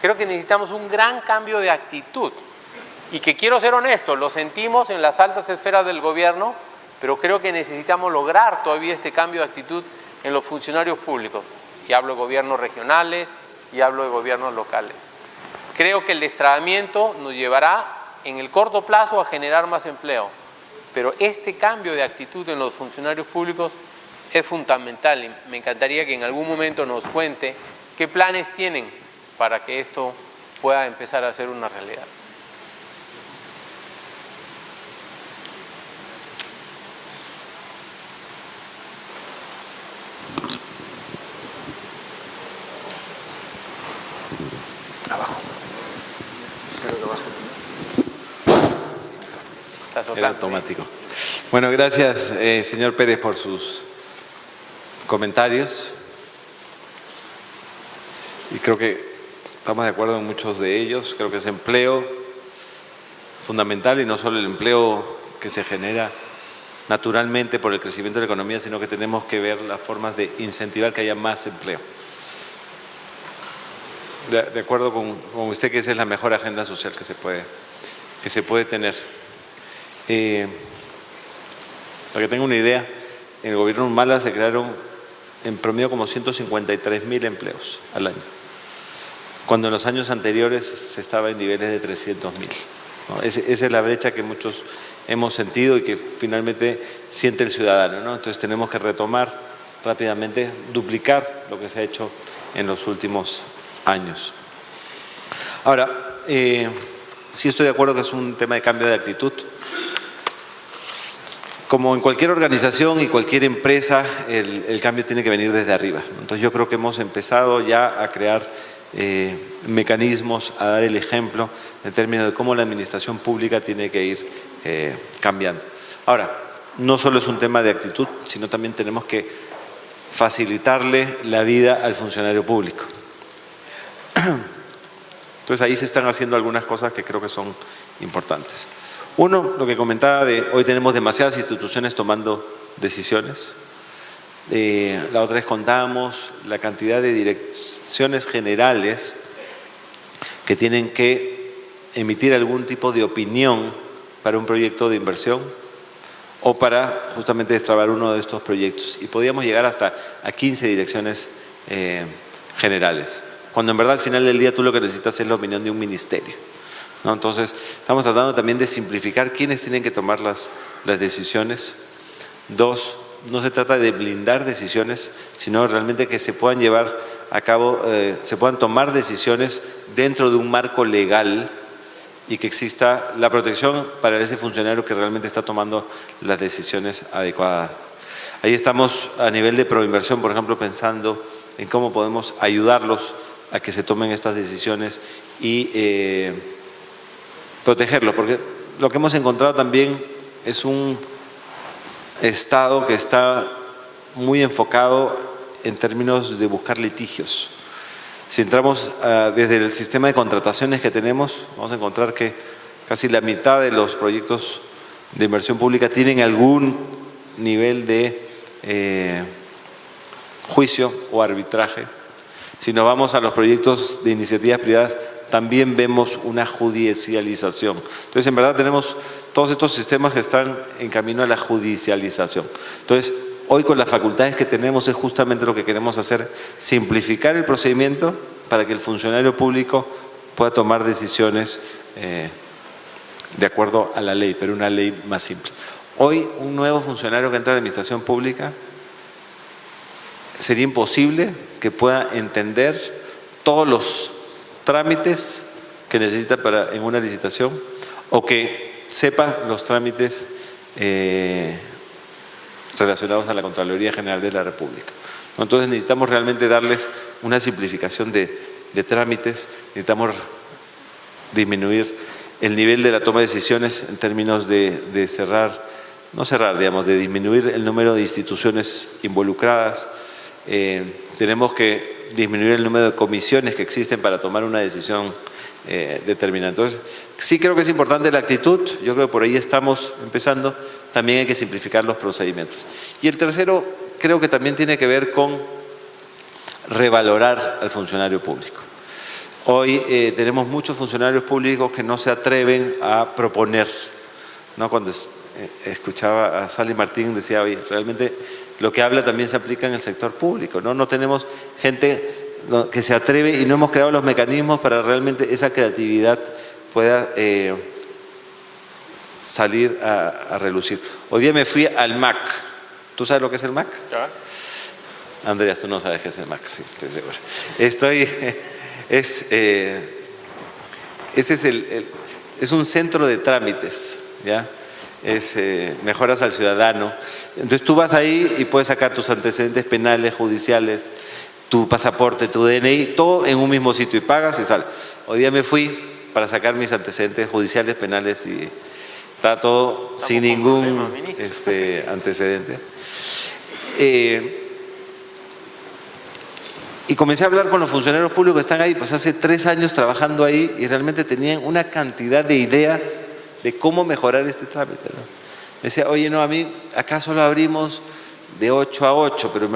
Creo que necesitamos un gran cambio de actitud y que, quiero ser honesto, lo sentimos en las altas esferas del gobierno, pero creo que necesitamos lograr todavía este cambio de actitud en los funcionarios públicos. Y hablo de gobiernos regionales y hablo de gobiernos locales. Creo que el destrabamiento nos llevará en el corto plazo a generar más empleo, pero este cambio de actitud en los funcionarios públicos es fundamental y me encantaría que en algún momento nos cuente qué planes tienen para que esto pueda empezar a ser una realidad. Abajo. Creo que abajo. Era automático. Bueno, gracias, señor Pérez, por sus comentarios. Y creo que estamos de acuerdo en muchos de ellos. Creo que es empleo fundamental y no solo el empleo que se genera naturalmente por el crecimiento de la economía, sino que tenemos que ver las formas de incentivar que haya más empleo. De acuerdo con usted que esa es la mejor agenda social que se puede tener. Para que tenga una idea, en el gobierno de Humala se crearon en promedio como 153.000 empleos al año, cuando en los años anteriores se estaba en niveles de 300.000. ¿no? Esa es la brecha que muchos hemos sentido y que finalmente siente el ciudadano, ¿no? Entonces tenemos que retomar rápidamente, duplicar lo que se ha hecho en los últimos años. Ahora, sí estoy de acuerdo que es un tema de cambio de actitud. Como en cualquier organización y cualquier empresa, el cambio tiene que venir desde arriba. Entonces yo creo que hemos empezado ya a crear mecanismos, a dar el ejemplo en términos de cómo la administración pública tiene que ir cambiando. Ahora, no solo es un tema de actitud, sino también tenemos que facilitarle la vida al funcionario público. Entonces ahí se están haciendo algunas cosas que creo que son importantes. Uno, lo que comentaba de hoy tenemos demasiadas instituciones tomando decisiones. La otra vez contábamos la cantidad de direcciones generales que tienen que emitir algún tipo de opinión para un proyecto de inversión o para justamente destrabar uno de estos proyectos. Y podíamos llegar hasta a 15 direcciones generales, cuando en verdad al final del día tú lo que necesitas es la opinión de un ministerio, ¿no? Entonces estamos tratando también de simplificar quiénes tienen que tomar las decisiones. Dos, no se trata de blindar decisiones, sino realmente que se puedan llevar a cabo, se puedan tomar decisiones dentro de un marco legal y que exista la protección para ese funcionario que realmente está tomando las decisiones adecuadas. Ahí estamos a nivel de proinversión, por ejemplo, pensando en cómo podemos ayudarlos a que se tomen estas decisiones y protegerlos, porque lo que hemos encontrado también es un Estado que está muy enfocado en términos de buscar litigios. Si entramos desde el sistema de contrataciones que tenemos, vamos a encontrar que casi la mitad de los proyectos de inversión pública tienen algún nivel de juicio o arbitraje. Si nos vamos a los proyectos de iniciativas privadas, también vemos una judicialización. Entonces, en verdad tenemos todos estos sistemas que están en camino a la judicialización. Entonces, hoy con las facultades que tenemos es justamente lo que queremos hacer, simplificar el procedimiento para que el funcionario público pueda tomar decisiones de acuerdo a la ley, pero una ley más simple. Hoy un nuevo funcionario que entra a la administración pública sería imposible que pueda entender todos los trámites que necesita en una licitación o que sepa los trámites relacionados a la Contraloría General de la República. Entonces necesitamos realmente darles una simplificación de trámites, necesitamos disminuir el nivel de la toma de decisiones en términos de cerrar, no cerrar, digamos, de disminuir el número de instituciones involucradas. Tenemos que disminuir el número de comisiones que existen para tomar una decisión determinada. Entonces, sí creo que es importante la actitud, yo creo que por ahí estamos empezando, también hay que simplificar los procedimientos. Y el tercero, creo que también tiene que ver con revalorar al funcionario público. Hoy tenemos muchos funcionarios públicos que no se atreven a proponer, ¿no? Cuando escuchaba a Sally Martín decía, oye, realmente lo que habla también se aplica en el sector público, ¿no? No tenemos gente que se atreve y no hemos creado los mecanismos para realmente esa creatividad pueda salir a relucir. Hoy día me fui al MAC. ¿Tú sabes lo que es el MAC? ¿Ya? Andreas, tú no sabes qué es el MAC, sí, estoy seguro. Es un centro de trámites, ¿ya? Es mejoras al ciudadano. Entonces tú vas ahí y puedes sacar tus antecedentes penales, judiciales, tu pasaporte, tu DNI, todo en un mismo sitio y pagas y sales. Hoy día me fui para sacar mis antecedentes judiciales, penales y está todo sin ningún antecedente. Y comencé a hablar con los funcionarios públicos que están ahí, pues hace 3 años trabajando ahí y realmente tenían una cantidad de ideas de cómo mejorar este trámite, ¿no? Me decía, oye, no, a mí acá solo abrimos de 8 a 8, pero en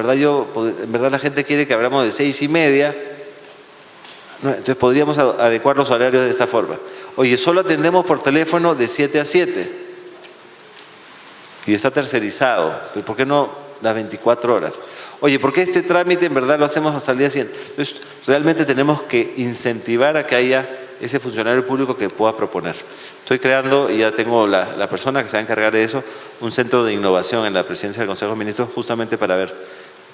verdad la gente quiere que abramos de 6:30, ¿no? Entonces podríamos adecuar los horarios de esta forma. Oye, solo atendemos por teléfono de 7 a 7 y está tercerizado, pero ¿por qué no las 24 horas? Oye, ¿por qué este trámite en verdad lo hacemos hasta el día siguiente? Entonces realmente tenemos que incentivar a que haya ese funcionario público que pueda proponer. Estoy creando, y ya tengo la persona que se va a encargar de eso, un centro de innovación en la presidencia del Consejo de Ministros justamente para ver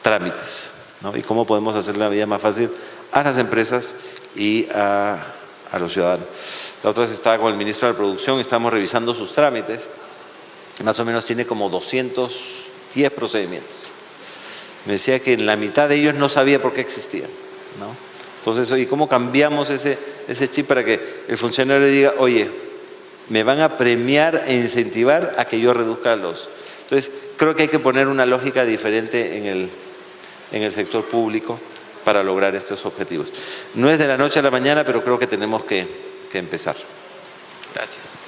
trámites, ¿no? Y cómo podemos hacer la vida más fácil a las empresas y a los ciudadanos. La otra vez estaba con el ministro de la Producción y estamos revisando sus trámites. Más o menos tiene como 210 procedimientos. Me decía que en la mitad de ellos no sabía por qué existían, ¿no? Entonces, oye, ¿cómo cambiamos ese chip para que el funcionario diga, oye, me van a premiar e incentivar a que yo reduzca los... Entonces, creo que hay que poner una lógica diferente en el sector público para lograr estos objetivos. No es de la noche a la mañana, pero creo que tenemos que empezar. Gracias.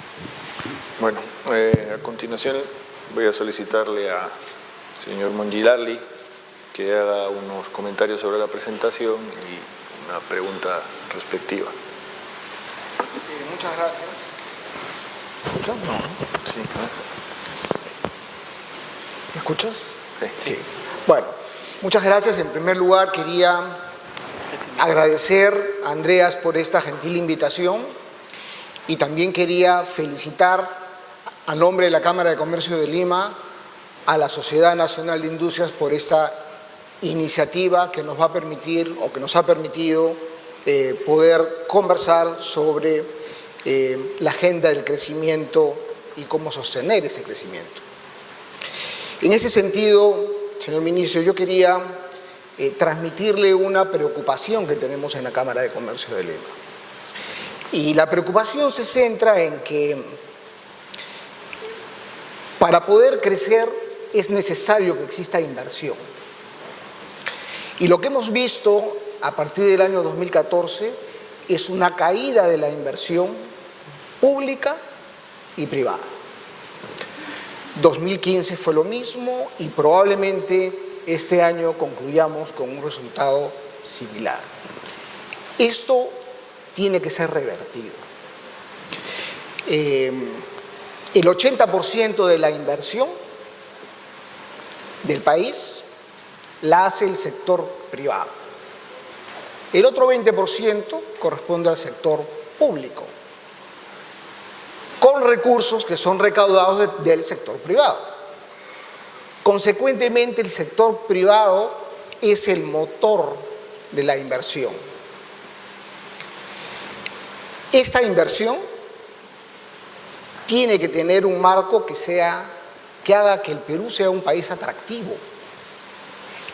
Bueno, a continuación voy a solicitarle al señor Mongilarli que haga unos comentarios sobre la presentación y una pregunta respectiva. Muchas gracias. ¿Escuchas? Sí, ¿Me escuchas? sí. Bueno, muchas gracias. En primer lugar, quería agradecer a Andreas por esta gentil invitación y también quería felicitar a nombre de la Cámara de Comercio de Lima a la Sociedad Nacional de Industrias por esta iniciativa que nos va a permitir o que nos ha permitido poder conversar sobre la agenda del crecimiento y cómo sostener ese crecimiento. En ese sentido, señor ministro, yo quería transmitirle una preocupación que tenemos en la Cámara de Comercio de Lima. Y la preocupación se centra en que para poder crecer es necesario que exista inversión. Y lo que hemos visto a partir del año 2014 es una caída de la inversión pública y privada. 2015 fue lo mismo y probablemente este año concluyamos con un resultado similar. Esto tiene que ser revertido. El 80% de la inversión del país la hace el sector privado. El otro 20% corresponde al sector público, con recursos que son recaudados del sector privado. Consecuentemente, el sector privado es el motor de la inversión. Esta inversión tiene que tener un marco que haga que el Perú sea un país atractivo.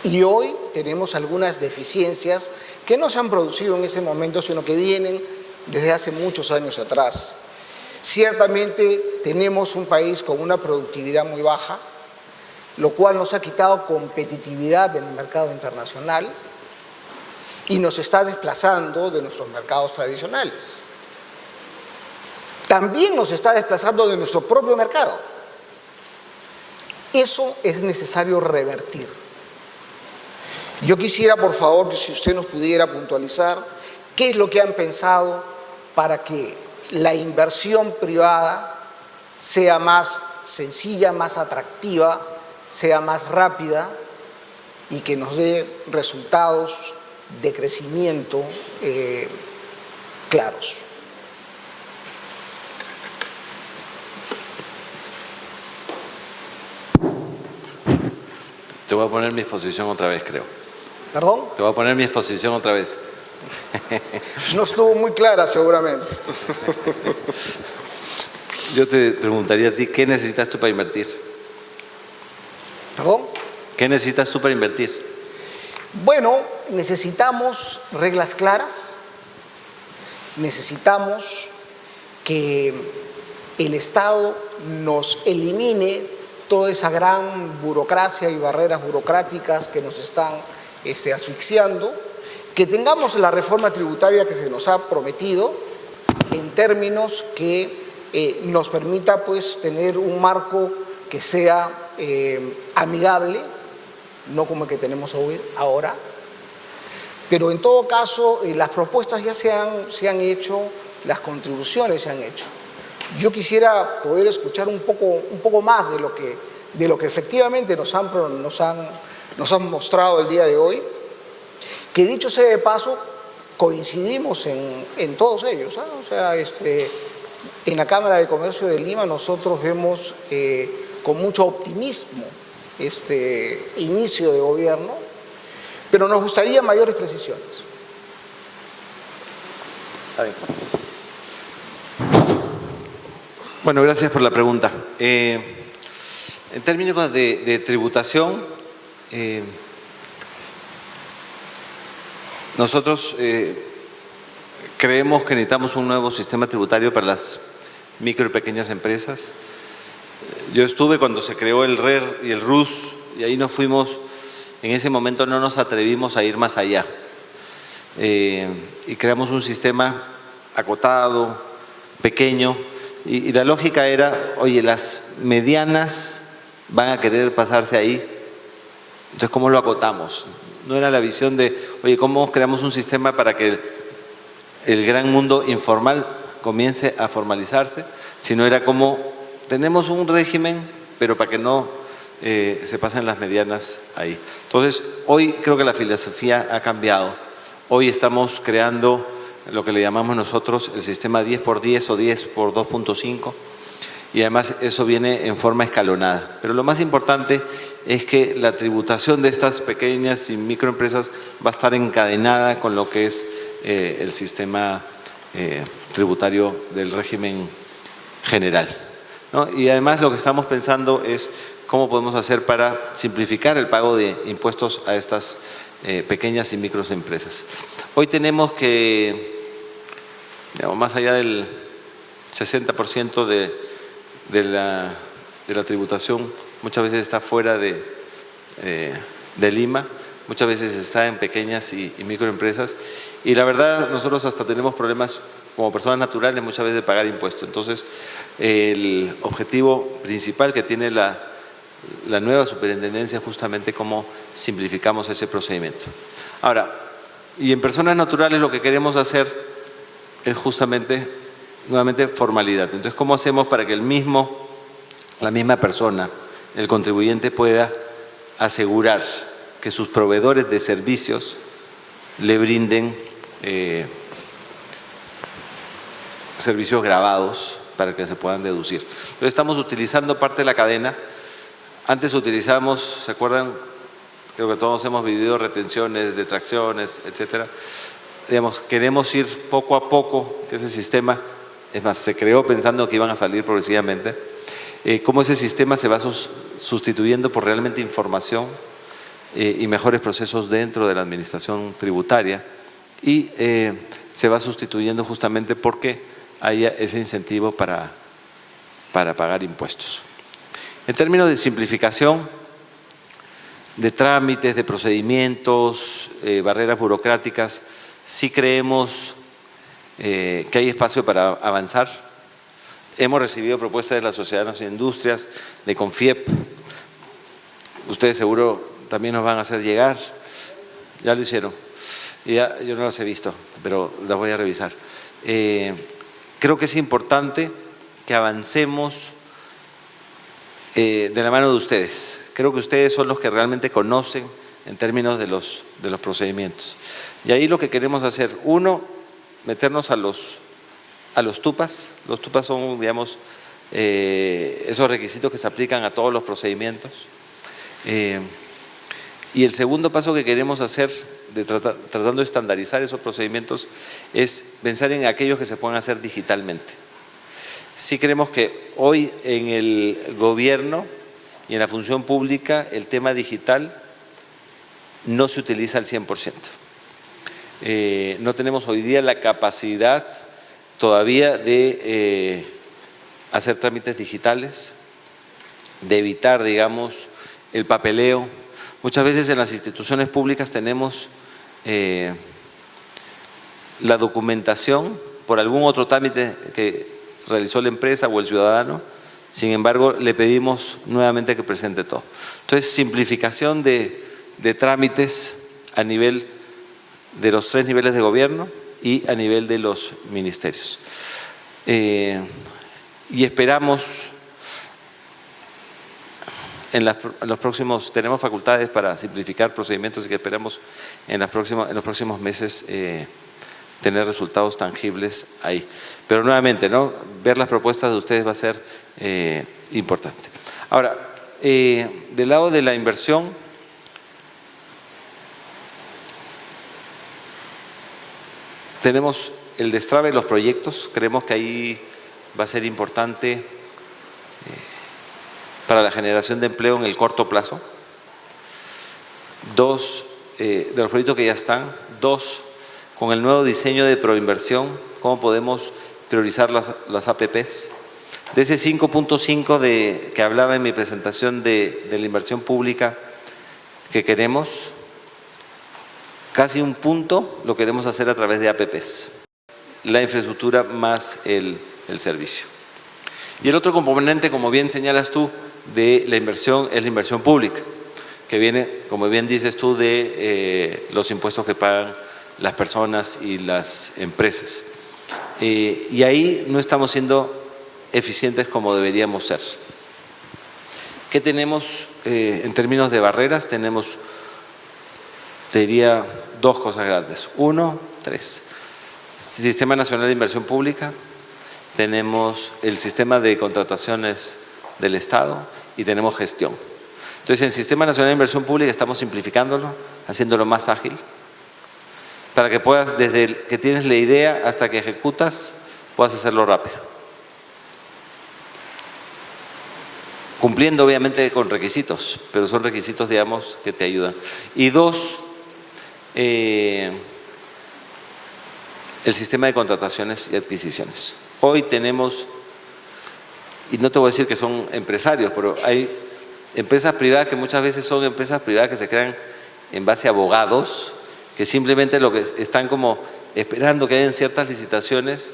Y hoy tenemos algunas deficiencias que no se han producido en ese momento, sino que vienen desde hace muchos años atrás. Ciertamente tenemos un país con una productividad muy baja, lo cual nos ha quitado competitividad en el mercado internacional y nos está desplazando de nuestros mercados tradicionales. También nos está desplazando de nuestro propio mercado. Eso es necesario revertir. Yo quisiera, por favor, que si usted nos pudiera puntualizar qué es lo que han pensado para que la inversión privada sea más sencilla, más atractiva, sea más rápida y que nos dé resultados de crecimiento claros. Te voy a poner mi exposición otra vez, creo. ¿Perdón? Te voy a poner mi exposición otra vez. No estuvo muy clara seguramente. Yo te preguntaría a ti, ¿qué necesitas tú para invertir? ¿Perdón? ¿Qué necesitas tú para invertir? Bueno, necesitamos reglas claras, necesitamos que el Estado nos elimine toda esa gran burocracia y barreras burocráticas que nos están asfixiando, que tengamos la reforma tributaria que se nos ha prometido en términos que nos permita pues tener un marco que sea amigable, no como el que tenemos hoy, ahora, pero en todo caso las propuestas ya se han hecho, las contribuciones se han hecho. Yo quisiera poder escuchar un poco más de lo que efectivamente nos han mostrado el día de hoy, que dicho sea de paso, coincidimos en todos ellos, ¿eh? O sea, en la Cámara de Comercio de Lima nosotros vemos con mucho optimismo este inicio de gobierno, pero nos gustaría mayores precisiones. Bueno, gracias por la pregunta. En términos de tributación, nosotros creemos que necesitamos un nuevo sistema tributario para las micro y pequeñas empresas. Yo estuve cuando se creó el RER y el RUS y ahí nos fuimos, en ese momento no nos atrevimos a ir más allá. y creamos un sistema acotado, pequeño, y la lógica era, oye, las medianas van a querer pasarse ahí, entonces ¿cómo lo acotamos? No era la visión de, oye, ¿cómo creamos un sistema para que el gran mundo informal comience a formalizarse? Sino era como, tenemos un régimen, pero para que no se pasen las medianas ahí. Entonces, hoy creo que la filosofía ha cambiado. Hoy estamos creando lo que le llamamos nosotros el sistema 10x10 o 10x2.5, y además eso viene en forma escalonada. Pero lo más importante es que la tributación de estas pequeñas y microempresas va a estar encadenada con lo que es el sistema tributario del régimen general, ¿no? Y además lo que estamos pensando es cómo podemos hacer para simplificar el pago de impuestos a estas pequeñas y microempresas. Hoy tenemos que, digamos, más allá del 60% de la tributación muchas veces está fuera de Lima, muchas veces está en pequeñas y microempresas, y la verdad nosotros hasta tenemos problemas como personas naturales muchas veces de pagar impuestos. Entonces el objetivo principal que tiene la nueva superintendencia es justamente cómo simplificamos ese procedimiento. Ahora, y en personas naturales lo que queremos hacer es justamente, nuevamente, formalidad. Entonces, ¿cómo hacemos para que la misma persona, el contribuyente, pueda asegurar que sus proveedores de servicios le brinden servicios grabados para que se puedan deducir? Entonces, estamos utilizando parte de la cadena. Antes utilizábamos, ¿se acuerdan? Creo que todos hemos vivido retenciones, detracciones, etcétera. Digamos, queremos ir poco a poco, que ese sistema, es más, se creó pensando que iban a salir progresivamente, cómo ese sistema se va sustituyendo por realmente información y mejores procesos dentro de la administración tributaria, y se va sustituyendo justamente porque haya ese incentivo para pagar impuestos. En términos de simplificación de trámites, de procedimientos, barreras burocráticas, sí creemos que hay espacio para avanzar. Hemos recibido propuestas de la Sociedad Nacional de Industrias, de CONFIEP. Ustedes seguro también nos van a hacer llegar. Ya lo hicieron. Ya, yo no las he visto, pero las voy a revisar. Creo que es importante que avancemos de la mano de ustedes. Creo que ustedes son los que realmente conocen en términos de los procedimientos. Y ahí lo que queremos hacer, uno, meternos a los TUPAS. Los TUPAS son, digamos, esos requisitos que se aplican a todos los procedimientos. Y el segundo paso que queremos hacer, tratando de estandarizar esos procedimientos, es pensar en aquellos que se puedan hacer digitalmente. Sí creemos que hoy en el gobierno y en la función pública el tema digital no se utiliza al 100%. No tenemos hoy día la capacidad todavía de hacer trámites digitales, de evitar, digamos, el papeleo. Muchas veces en las instituciones públicas tenemos la documentación por algún otro trámite que realizó la empresa o el ciudadano, sin embargo le pedimos nuevamente que presente todo. Entonces, simplificación de trámites a nivel de los 3 niveles de gobierno y a nivel de los ministerios. Y esperamos en los próximos, tenemos facultades para simplificar procedimientos y que esperamos en los próximos meses tener resultados tangibles ahí. Pero nuevamente, ¿no?, ver las propuestas de ustedes va a ser importante. Ahora, del lado de la inversión, tenemos el destrabe de los proyectos. Creemos que ahí va a ser importante para la generación de empleo en el corto plazo. 2, de los proyectos que ya están. 2, con el nuevo diseño de proinversión, cómo podemos priorizar las APPs. De ese 5.5 que hablaba en mi presentación de la inversión pública que queremos, casi un punto lo queremos hacer a través de APPs, la infraestructura más el servicio. Y el otro componente, como bien señalas tú, de la inversión es la inversión pública, que viene, como bien dices tú, de los impuestos que pagan las personas y las empresas. Y ahí no estamos siendo eficientes como deberíamos ser. ¿Qué tenemos en términos de barreras? Tenemos, te diría, dos cosas grandes. Tres. Sistema Nacional de Inversión Pública, tenemos el sistema de contrataciones del Estado y tenemos gestión. Entonces, en el Sistema Nacional de Inversión Pública estamos simplificándolo, haciéndolo más ágil, para que puedas, desde que tienes la idea hasta que ejecutas, puedas hacerlo rápido. Cumpliendo obviamente con requisitos, pero son requisitos, digamos, que te ayudan. Y dos, el sistema de contrataciones y adquisiciones. Hoy tenemos, y no te voy a decir que son empresarios, pero hay empresas privadas que muchas veces son empresas privadas que se crean en base a abogados, que simplemente lo que están como esperando que hayan ciertas licitaciones,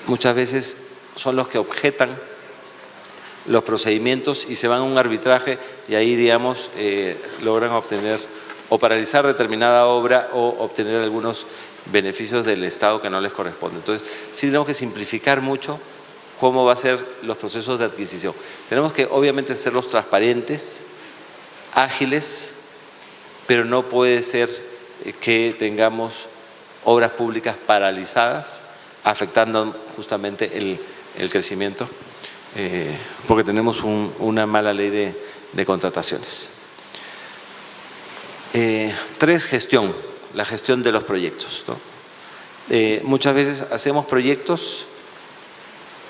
muchas veces son los que objetan los procedimientos y se van a un arbitraje y ahí, digamos, logran obtener o paralizar determinada obra o obtener algunos beneficios del Estado que no les corresponde. Entonces, sí tenemos que simplificar mucho cómo va a ser los procesos de adquisición. Tenemos que, obviamente, hacerlos transparentes, ágiles, pero no puede ser que tengamos obras públicas paralizadas, afectando justamente el crecimiento, porque tenemos una mala ley de contrataciones. Tres, gestión, la gestión de los proyectos, ¿no? Muchas veces hacemos proyectos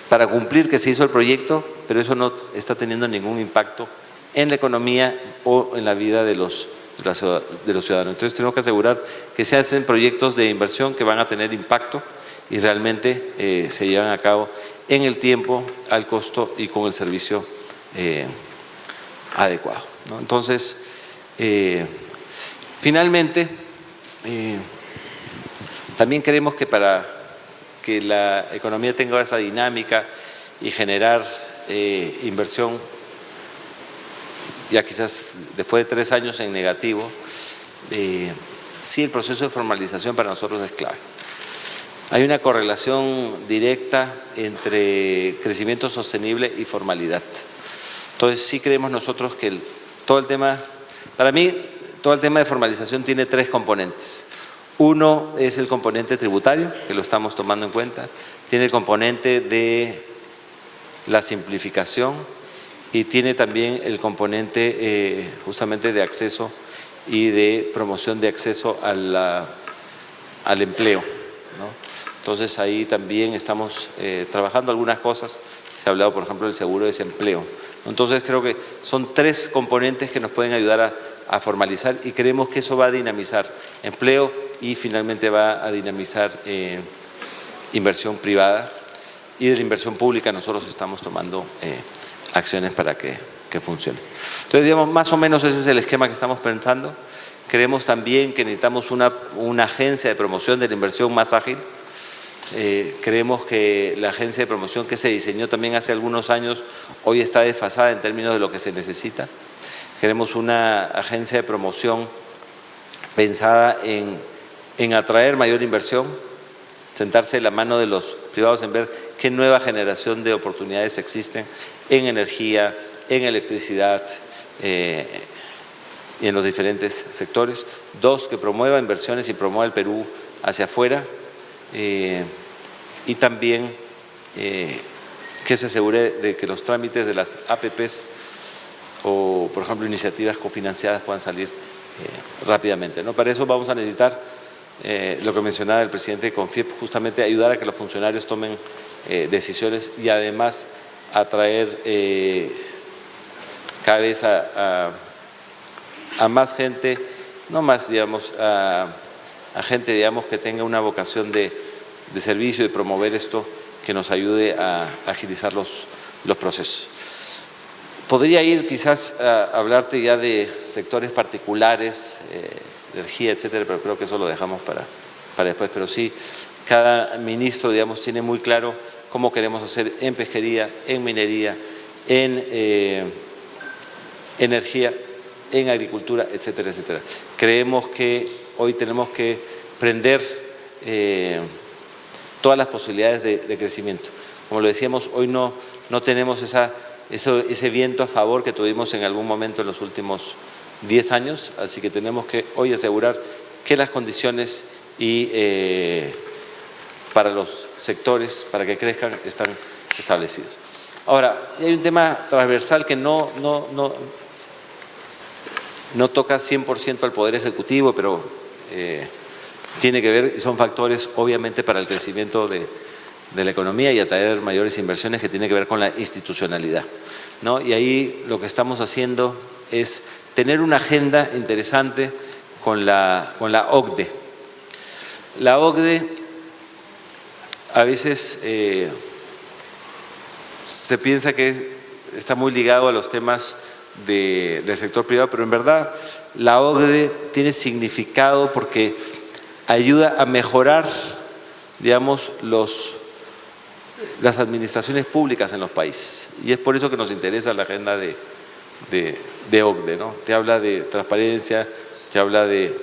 para cumplir que se hizo el proyecto, pero eso no está teniendo ningún impacto en la economía o en la vida de los ciudadanos. Entonces tenemos que asegurar que se hacen proyectos de inversión que van a tener impacto y realmente se llevan a cabo en el tiempo, al costo y con el servicio adecuado, ¿no? Entonces, finalmente, también creemos que para que la economía tenga esa dinámica y generar inversión, ya quizás después de 3 años en negativo, sí, el proceso de formalización para nosotros es clave. Hay una correlación directa entre crecimiento sostenible y formalidad. Entonces, sí creemos nosotros que todo el tema, para mí, todo el tema de formalización tiene 3 componentes. Uno es el componente tributario, que lo estamos tomando en cuenta. Tiene el componente de la simplificación y tiene también el componente justamente de acceso y de promoción de acceso al empleo, ¿no? Entonces ahí también estamos trabajando algunas cosas. Se ha hablado, por ejemplo, del seguro de desempleo. Entonces creo que son 3 componentes que nos pueden ayudar a formalizar y creemos que eso va a dinamizar empleo y finalmente va a dinamizar inversión privada, y de la inversión pública nosotros estamos tomando acciones para que funcione. Entonces, digamos, más o menos ese es el esquema que estamos pensando. Creemos también que necesitamos una agencia de promoción de la inversión más ágil. Creemos que la agencia de promoción que se diseñó también hace algunos años hoy está desfasada en términos de lo que se necesita. Queremos una agencia de promoción pensada en atraer mayor inversión, sentarse de la mano de los privados en ver qué nueva generación de oportunidades existen en energía, en electricidad y en los diferentes sectores. 2, que promueva inversiones y promueva el Perú hacia afuera. Y también que se asegure de que los trámites de las APPs o, por ejemplo, iniciativas cofinanciadas puedan salir rápidamente, ¿no? Para eso vamos a necesitar lo que mencionaba el presidente de CONFIEP, justamente ayudar a que los funcionarios tomen decisiones y además atraer cada vez a más gente, no más, digamos, a gente, digamos, que tenga una vocación de servicio, de promover esto, que nos ayude a agilizar los procesos. Podría ir quizás a hablarte ya de sectores particulares energía, etcétera, pero creo que eso lo dejamos para después. Pero sí, cada ministro, digamos, tiene muy claro cómo queremos hacer en pesquería, en minería, en energía, en agricultura, etcétera, etcétera. Creemos que hoy tenemos que prender todas las posibilidades de crecimiento. Como lo decíamos, hoy no tenemos ese viento a favor que tuvimos en algún momento en los últimos 10 años, así que tenemos que hoy asegurar que las condiciones para los sectores, para que crezcan, están establecidos. Ahora, hay un tema transversal que no toca 100% al Poder Ejecutivo, pero tiene que ver, y son factores obviamente para el crecimiento de la economía y atraer mayores inversiones, que tiene que ver con la institucionalidad, ¿no? Y ahí lo que estamos haciendo es tener una agenda interesante con la OCDE. La OCDE a veces se piensa que está muy ligado a los temas del sector privado, pero en verdad la OCDE tiene significado porque ayuda a mejorar, digamos, las administraciones públicas en los países, y es por eso que nos interesa la agenda de OCDE, ¿no? Te habla de transparencia, te habla de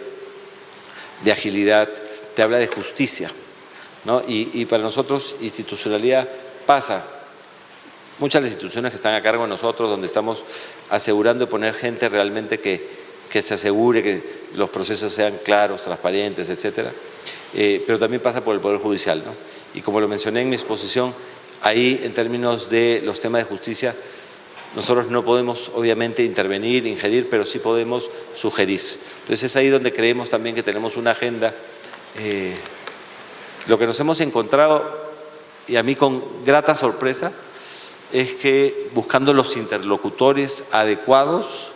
agilidad, te habla de justicia, ¿no? Y para nosotros institucionalidad pasa. Muchas de las instituciones que están a cargo de nosotros, donde estamos asegurando de poner gente realmente que se asegure que los procesos sean claros, transparentes, etcétera. Pero también pasa por el Poder Judicial, ¿no? Y como lo mencioné en mi exposición, ahí en términos de los temas de justicia, nosotros no podemos obviamente intervenir, ingerir, pero sí podemos sugerir. Entonces es ahí donde creemos también que tenemos una agenda. Lo que nos hemos encontrado, y a mí con grata sorpresa, es que buscando los interlocutores adecuados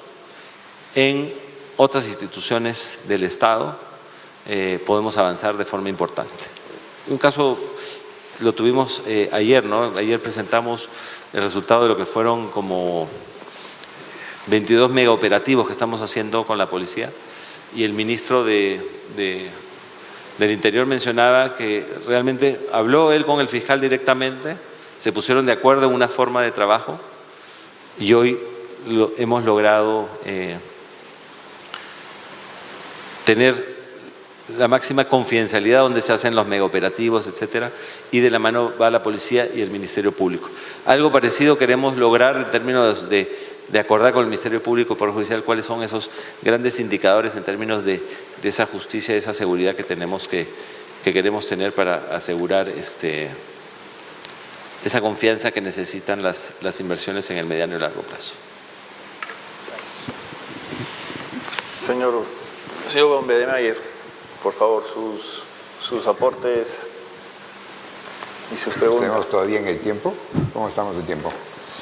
en otras instituciones del Estado, podemos avanzar de forma importante. Un caso lo tuvimos ayer, ¿no? Ayer presentamos el resultado de lo que fueron como 22 megaoperativos que estamos haciendo con la policía, y el ministro del Interior mencionaba que realmente habló él con el fiscal directamente, se pusieron de acuerdo en una forma de trabajo, y hoy hemos logrado tener la máxima confidencialidad donde se hacen los megaoperativos, etcétera, y de la mano va la policía y el Ministerio Público. Algo parecido queremos lograr en términos de acordar con el Ministerio Público y Poder Judicial cuáles son esos grandes indicadores en términos de esa justicia, de esa seguridad que tenemos que queremos tener para asegurar esa confianza que necesitan las inversiones en el mediano y largo plazo. Señor Bedemeyer, por favor, sus aportes y sus preguntas. ¿Tenemos todavía en el tiempo? ¿Cómo estamos de tiempo?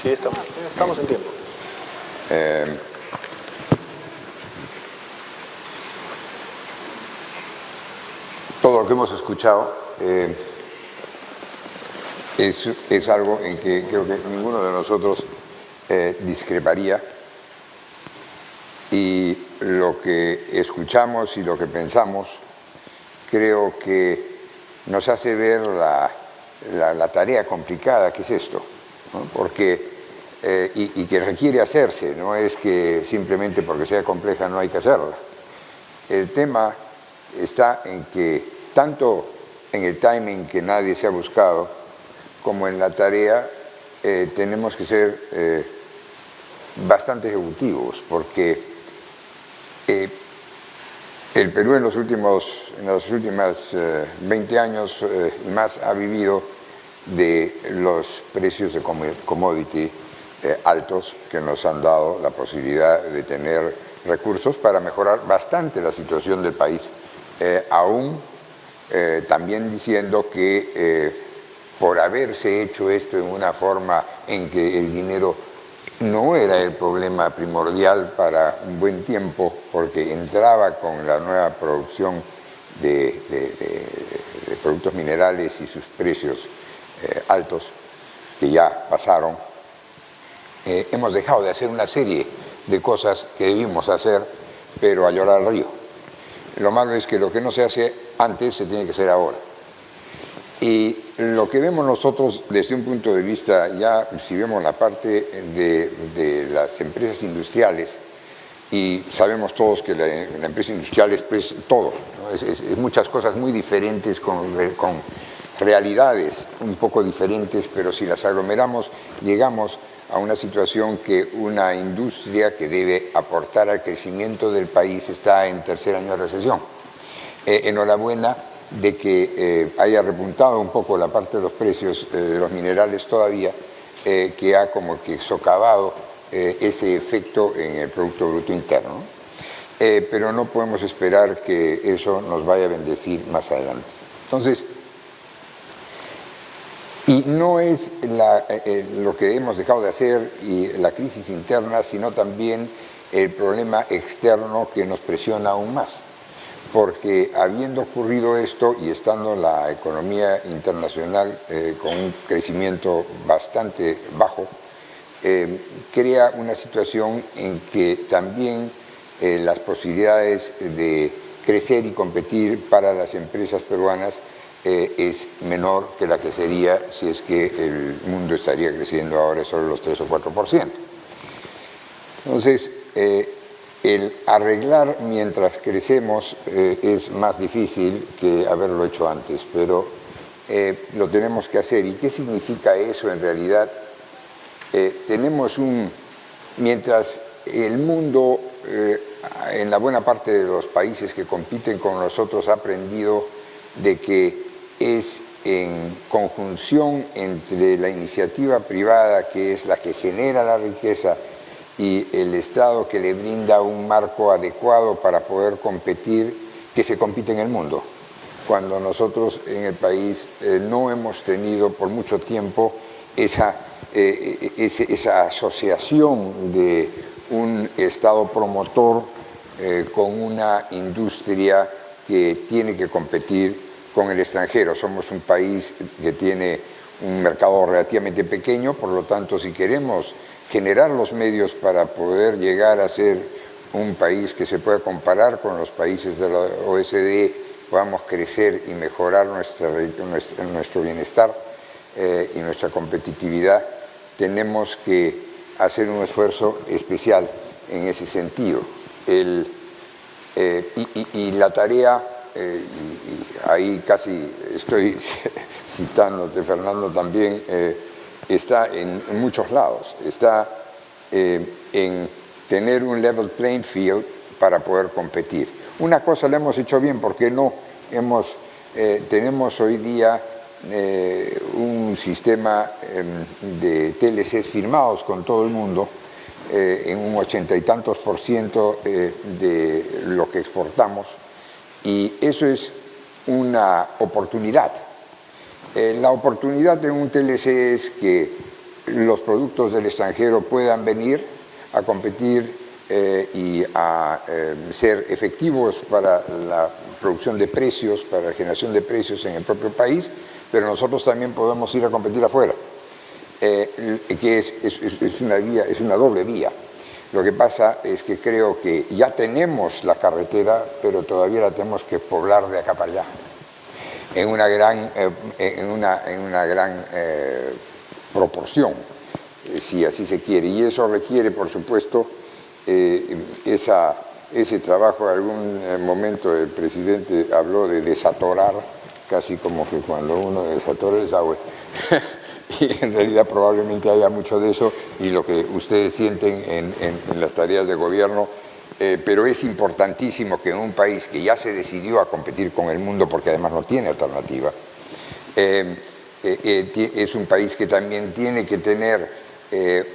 Sí, estamos en tiempo. Todo lo que hemos escuchado es algo en que creo que ninguno de nosotros discreparía, y lo que escuchamos y lo que pensamos creo que nos hace ver la tarea complicada que es esto, ¿no? Porque y que requiere hacerse, no es que simplemente porque sea compleja no hay que hacerla. El tema está en que tanto en el timing que nadie se ha buscado como en la tarea tenemos que ser bastante ejecutivos, porque el Perú en los últimos 20 años y más ha vivido de los precios de commodity altos, que nos han dado la posibilidad de tener recursos para mejorar bastante la situación del país, aún también diciendo que por haberse hecho esto en una forma en que el dinero no era el problema primordial para un buen tiempo, porque entraba con la nueva producción de productos minerales y sus precios altos, que ya pasaron, hemos dejado de hacer una serie de cosas que debimos hacer, pero a llorar al río. Lo malo es que lo que no se hace antes se tiene que hacer ahora. Y lo que vemos nosotros desde un punto de vista, ya si vemos la parte de las empresas industriales, y sabemos todos que la empresa industrial es pues todo, ¿no? Es muchas cosas muy diferentes con realidades un poco diferentes, pero si las aglomeramos llegamos a una situación que una industria que debe aportar al crecimiento del país está en tercer año de recesión. Enhorabuena de que haya repuntado un poco la parte de los precios de los minerales todavía, que ha como que socavado ese efecto en el Producto Bruto Interno. Pero no podemos esperar que eso nos vaya a bendecir más adelante. Entonces, y no es lo que hemos dejado de hacer y la crisis interna, sino también el problema externo que nos presiona aún más. Porque habiendo ocurrido esto y estando la economía internacional con un crecimiento bastante bajo, crea una situación en que también las posibilidades de crecer y competir para las empresas peruanas es menor que la que sería si es que el mundo estaría creciendo ahora sobre los 3 o 4%. Entonces, el arreglar mientras crecemos es más difícil que haberlo hecho antes, pero lo tenemos que hacer. ¿Y qué significa eso en realidad? Mientras el mundo, en la buena parte de los países que compiten con nosotros, ha aprendido de que es en conjunción entre la iniciativa privada, que es la que genera la riqueza, y el Estado que le brinda un marco adecuado para poder competir, que se compite en el mundo. Cuando nosotros en el país no hemos tenido por mucho tiempo esa asociación de un Estado promotor con una industria que tiene que competir con el extranjero. Somos un país que tiene un mercado relativamente pequeño, por lo tanto, si queremos generar los medios para poder llegar a ser un país que se pueda comparar con los países de la OECD, podamos crecer y mejorar nuestro bienestar y nuestra competitividad, tenemos que hacer un esfuerzo especial en ese sentido. Y la tarea, y ahí casi estoy citándote, Fernando, también, está en muchos lados. Está en tener un level playing field para poder competir. Una cosa la hemos hecho bien, porque no tenemos hoy día un sistema de TLCs firmados con todo el mundo en un 80 y tantos % de lo que exportamos, y eso es una oportunidad. La oportunidad de un TLC es que los productos del extranjero puedan venir a competir y a ser efectivos para la producción de precios, para la generación de precios en el propio país, pero nosotros también podemos ir a competir afuera, que es una doble vía. Lo que pasa es que creo que ya tenemos la carretera, pero todavía la tenemos que poblar de acá para allá, en una gran proporción, si así se quiere. Y eso requiere, por supuesto, ese trabajo. En algún momento el presidente habló de desatorar, casi como que cuando uno desatora el desagüe. Y en realidad probablemente haya mucho de eso, y lo que ustedes sienten en las tareas de gobierno, pero es importantísimo que en un país que ya se decidió a competir con el mundo, porque además no tiene alternativa, es un país que también tiene que tener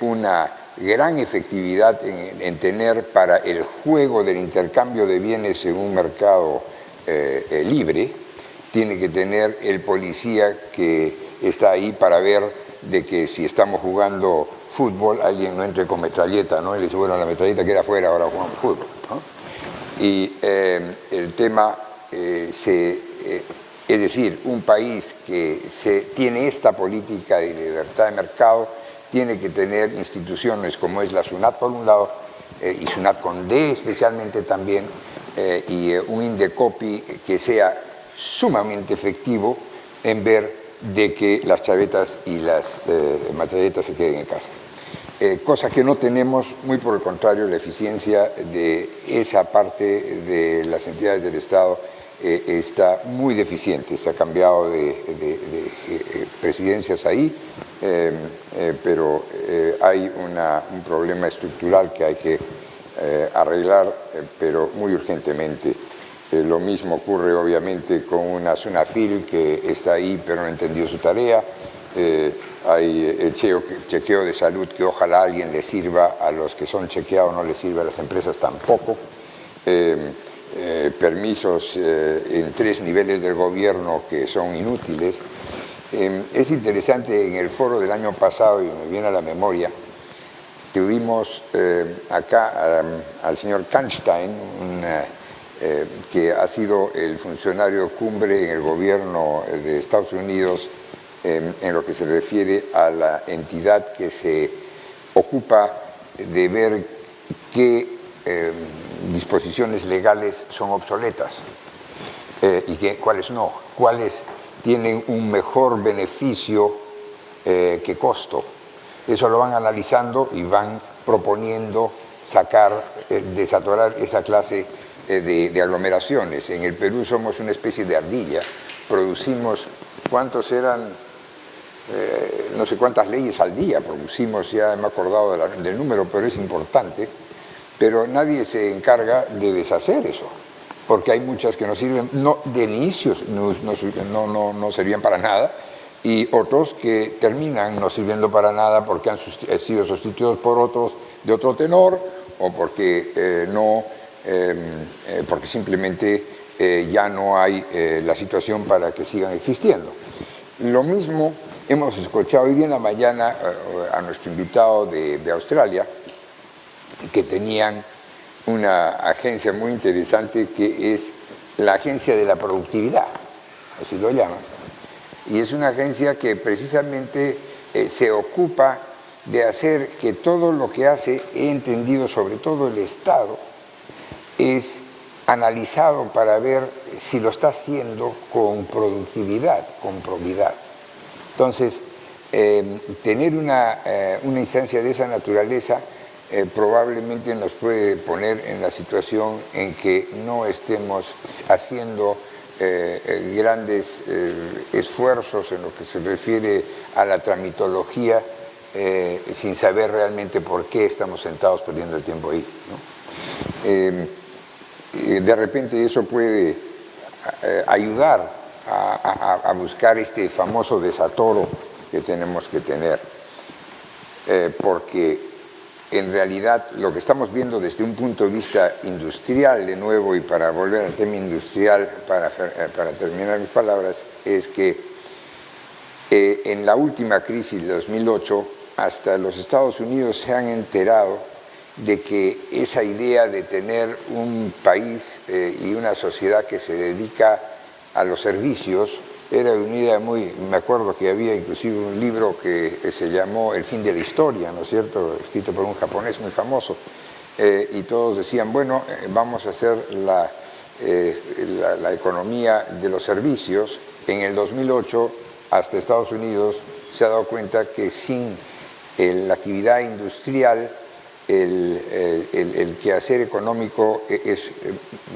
una gran efectividad en tener para el juego del intercambio de bienes en un mercado libre. Tiene que tener el policía que está ahí para ver de que si estamos jugando fútbol, alguien no entre con metralleta, ¿no? Y le dice, bueno, la metralleta queda afuera, ahora jugamos fútbol, ¿no? Y el tema, es decir, un país que tiene esta política de libertad de mercado, tiene que tener instituciones como es la SUNAT por un lado, y SUNAT con D especialmente también, y un Indecopi que sea sumamente efectivo en ver de que las chavetas y las metralletas se queden en casa. Cosa que no tenemos, muy por el contrario, la eficiencia de esa parte de las entidades del Estado está muy deficiente. Se ha cambiado de presidencias ahí, pero hay un problema estructural que hay que arreglar, pero muy urgentemente. Lo mismo ocurre obviamente con una SUNAFIL que está ahí pero no entendió su tarea. Hay el chequeo de salud que ojalá a alguien le sirva, a los que son chequeados no les sirve, a las empresas tampoco. Permisos en 3 niveles del gobierno que son inútiles. Es interesante, en el foro del año pasado, y me viene a la memoria, tuvimos acá al señor Kanstein, que ha sido el funcionario cumbre en el gobierno de Estados Unidos en lo que se refiere a la entidad que se ocupa de ver qué disposiciones legales son obsoletas y cuáles no, cuáles tienen un mejor beneficio que costo. Eso lo van analizando y van proponiendo sacar, desatorar esa clase de aglomeraciones. En el Perú somos una especie de ardilla, producimos, ¿cuántos eran? No sé cuántas leyes al día producimos, ya me he acordado del número, pero es importante, pero nadie se encarga de deshacer eso, porque hay muchas que no sirven, de inicios no servían para nada, y otros que terminan no sirviendo para nada porque han sido sustituidos por otros de otro tenor, o porque porque simplemente ya no hay la situación para que sigan existiendo. Lo mismo hemos escuchado hoy día en la mañana a nuestro invitado de Australia, que tenían una agencia muy interesante que es la Agencia de la Productividad, así lo llaman. Y es una agencia que precisamente se ocupa de hacer que todo lo que hace, he entendido, sobre todo el Estado, es analizado para ver si lo está haciendo con productividad, con probidad. Entonces, tener una instancia de esa naturaleza probablemente nos puede poner en la situación en que no estemos haciendo grandes esfuerzos en lo que se refiere a la tramitología sin saber realmente por qué estamos sentados perdiendo el tiempo ahí, ¿no? De repente eso puede ayudar a buscar este famoso desatoro que tenemos que tener, porque en realidad lo que estamos viendo desde un punto de vista industrial, de nuevo, y para volver al tema industrial, para terminar mis palabras, es que en la última crisis de 2008, hasta los Estados Unidos se han enterado de que esa idea de tener un país y una sociedad que se dedica a los servicios era una idea muy... Me acuerdo que había inclusive un libro que se llamó El fin de la historia, ¿no es cierto?, escrito por un japonés muy famoso, y todos decían, bueno, vamos a hacer la economía de los servicios. En el 2008, hasta Estados Unidos se ha dado cuenta que sin la actividad industrial, el quehacer económico es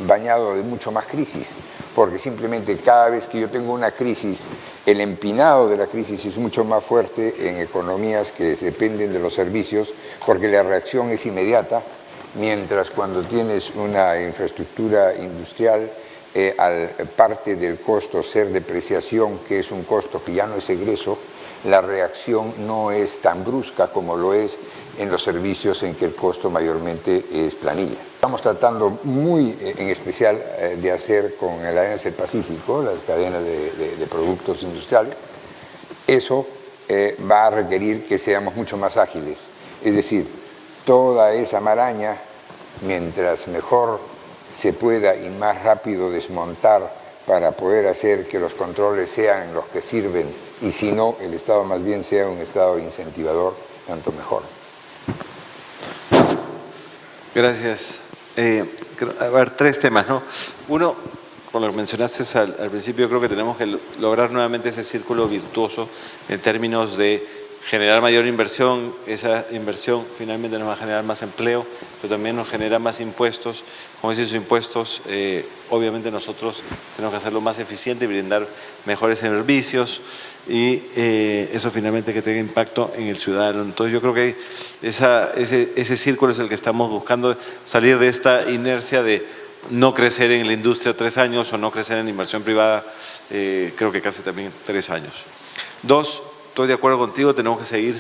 bañado de mucho más crisis, porque simplemente cada vez que yo tengo una crisis, el empinado de la crisis es mucho más fuerte en economías que dependen de los servicios, porque la reacción es inmediata, mientras cuando tienes una infraestructura industrial, al parte del costo ser depreciación, que es un costo que ya no es egreso, la reacción no es tan brusca como lo es en los servicios en que el costo mayormente es planilla. Estamos tratando muy en especial de hacer con la Alianza del Pacífico, las cadenas de productos industriales. Eso va a requerir que seamos mucho más ágiles. Es decir, toda esa maraña, mientras mejor se pueda y más rápido desmontar para poder hacer que los controles sean los que sirven, y si no, el Estado más bien sea un Estado incentivador, tanto mejor. Gracias. a ver, tres temas, ¿no? Uno, con lo que mencionaste al principio, yo creo que tenemos que lograr nuevamente ese círculo virtuoso en términos de generar mayor inversión. Esa inversión finalmente nos va a generar más empleo, pero también nos genera más impuestos. Como esos impuestos, obviamente nosotros tenemos que hacerlo más eficiente y brindar mejores servicios, y eso finalmente que tenga impacto en el ciudadano. Entonces yo creo que ese círculo es el que estamos buscando, salir de esta inercia de no crecer en la industria 3 años o no crecer en la inversión privada, creo que casi también 3 años. Dos, estoy de acuerdo contigo, tenemos que seguir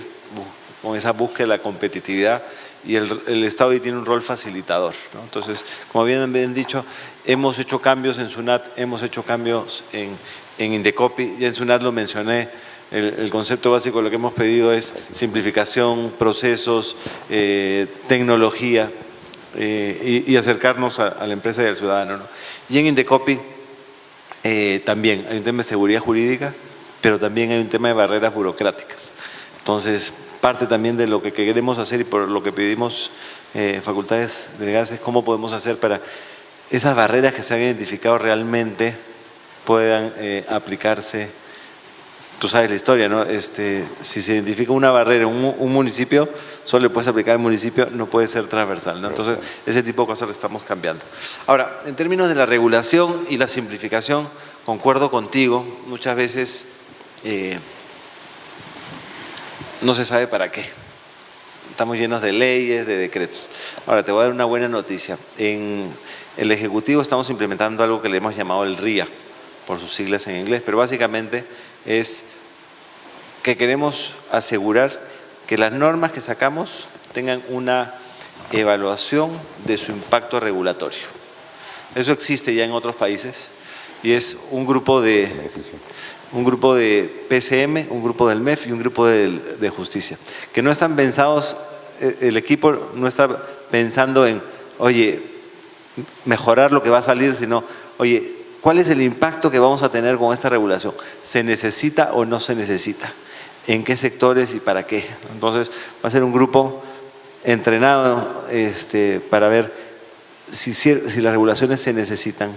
con esa búsqueda de la competitividad, y el Estado ahí tiene un rol facilitador, ¿no? Entonces, como bien han dicho, hemos hecho cambios en SUNAT, hemos hecho cambios en Indecopi, y en SUNAT lo mencioné. El concepto básico de lo que hemos pedido es simplificación, procesos, tecnología, y acercarnos a la empresa y al ciudadano, ¿no? Y en Indecopi también hay un tema de seguridad jurídica, pero también hay un tema de barreras burocráticas. Entonces, parte también de lo que queremos hacer y por lo que pedimos facultades delegadas es cómo podemos hacer para esas barreras que se han identificado realmente puedan aplicarse. Tú sabes la historia, ¿no? Si se identifica una barrera en un municipio, solo le puedes aplicar al municipio, no puede ser transversal, ¿no? Entonces, ese tipo de cosas lo estamos cambiando. Ahora, en términos de la regulación y la simplificación, concuerdo contigo, muchas veces no se sabe para qué. Estamos llenos de leyes, de decretos. Ahora, te voy a dar una buena noticia. En el Ejecutivo estamos implementando algo que le hemos llamado el RIA, por sus siglas en inglés, pero básicamente es que queremos asegurar que las normas que sacamos tengan una evaluación de su impacto regulatorio. Eso existe ya en otros países, y es un grupo de PCM, un grupo del MEF y un grupo de Justicia, que no están pensados, el equipo no está pensando en, oye, mejorar lo que va a salir, sino, oye, ¿cuál es el impacto que vamos a tener con esta regulación? ¿Se necesita o no se necesita? ¿En qué sectores y para qué? Entonces, va a ser un grupo entrenado para ver si las regulaciones se necesitan,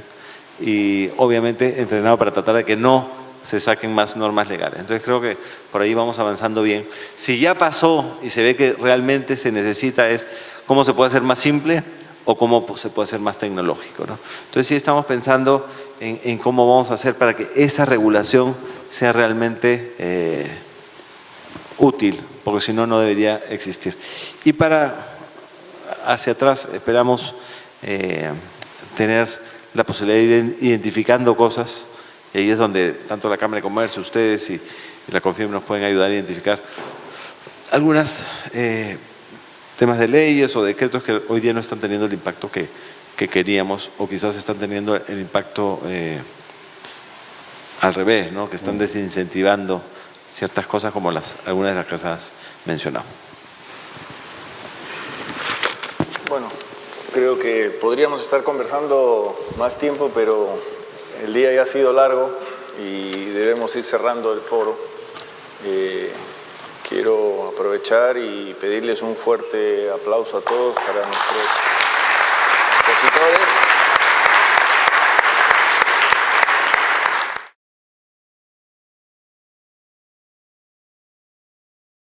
y obviamente entrenado para tratar de que no se saquen más normas legales. Entonces creo que por ahí vamos avanzando bien. Si ya pasó y se ve que realmente se necesita, es cómo se puede hacer más simple o cómo se puede hacer más tecnológico, ¿no? Entonces sí estamos pensando en cómo vamos a hacer para que esa regulación sea realmente útil, porque si no, no debería existir. Y para hacia atrás esperamos tener la posibilidad de ir identificando cosas, y ahí es donde tanto la Cámara de Comercio, ustedes y la CONFIEM nos pueden ayudar a identificar algunas temas de leyes o decretos que hoy día no están teniendo el impacto que queríamos, o quizás están teniendo el impacto al revés, ¿no? Que están desincentivando ciertas cosas como algunas de las que has mencionado. Bueno, creo que podríamos estar conversando más tiempo, pero el día ya ha sido largo y debemos ir cerrando el foro. Quiero aprovechar y pedirles un fuerte aplauso a todos para nuestros expositores.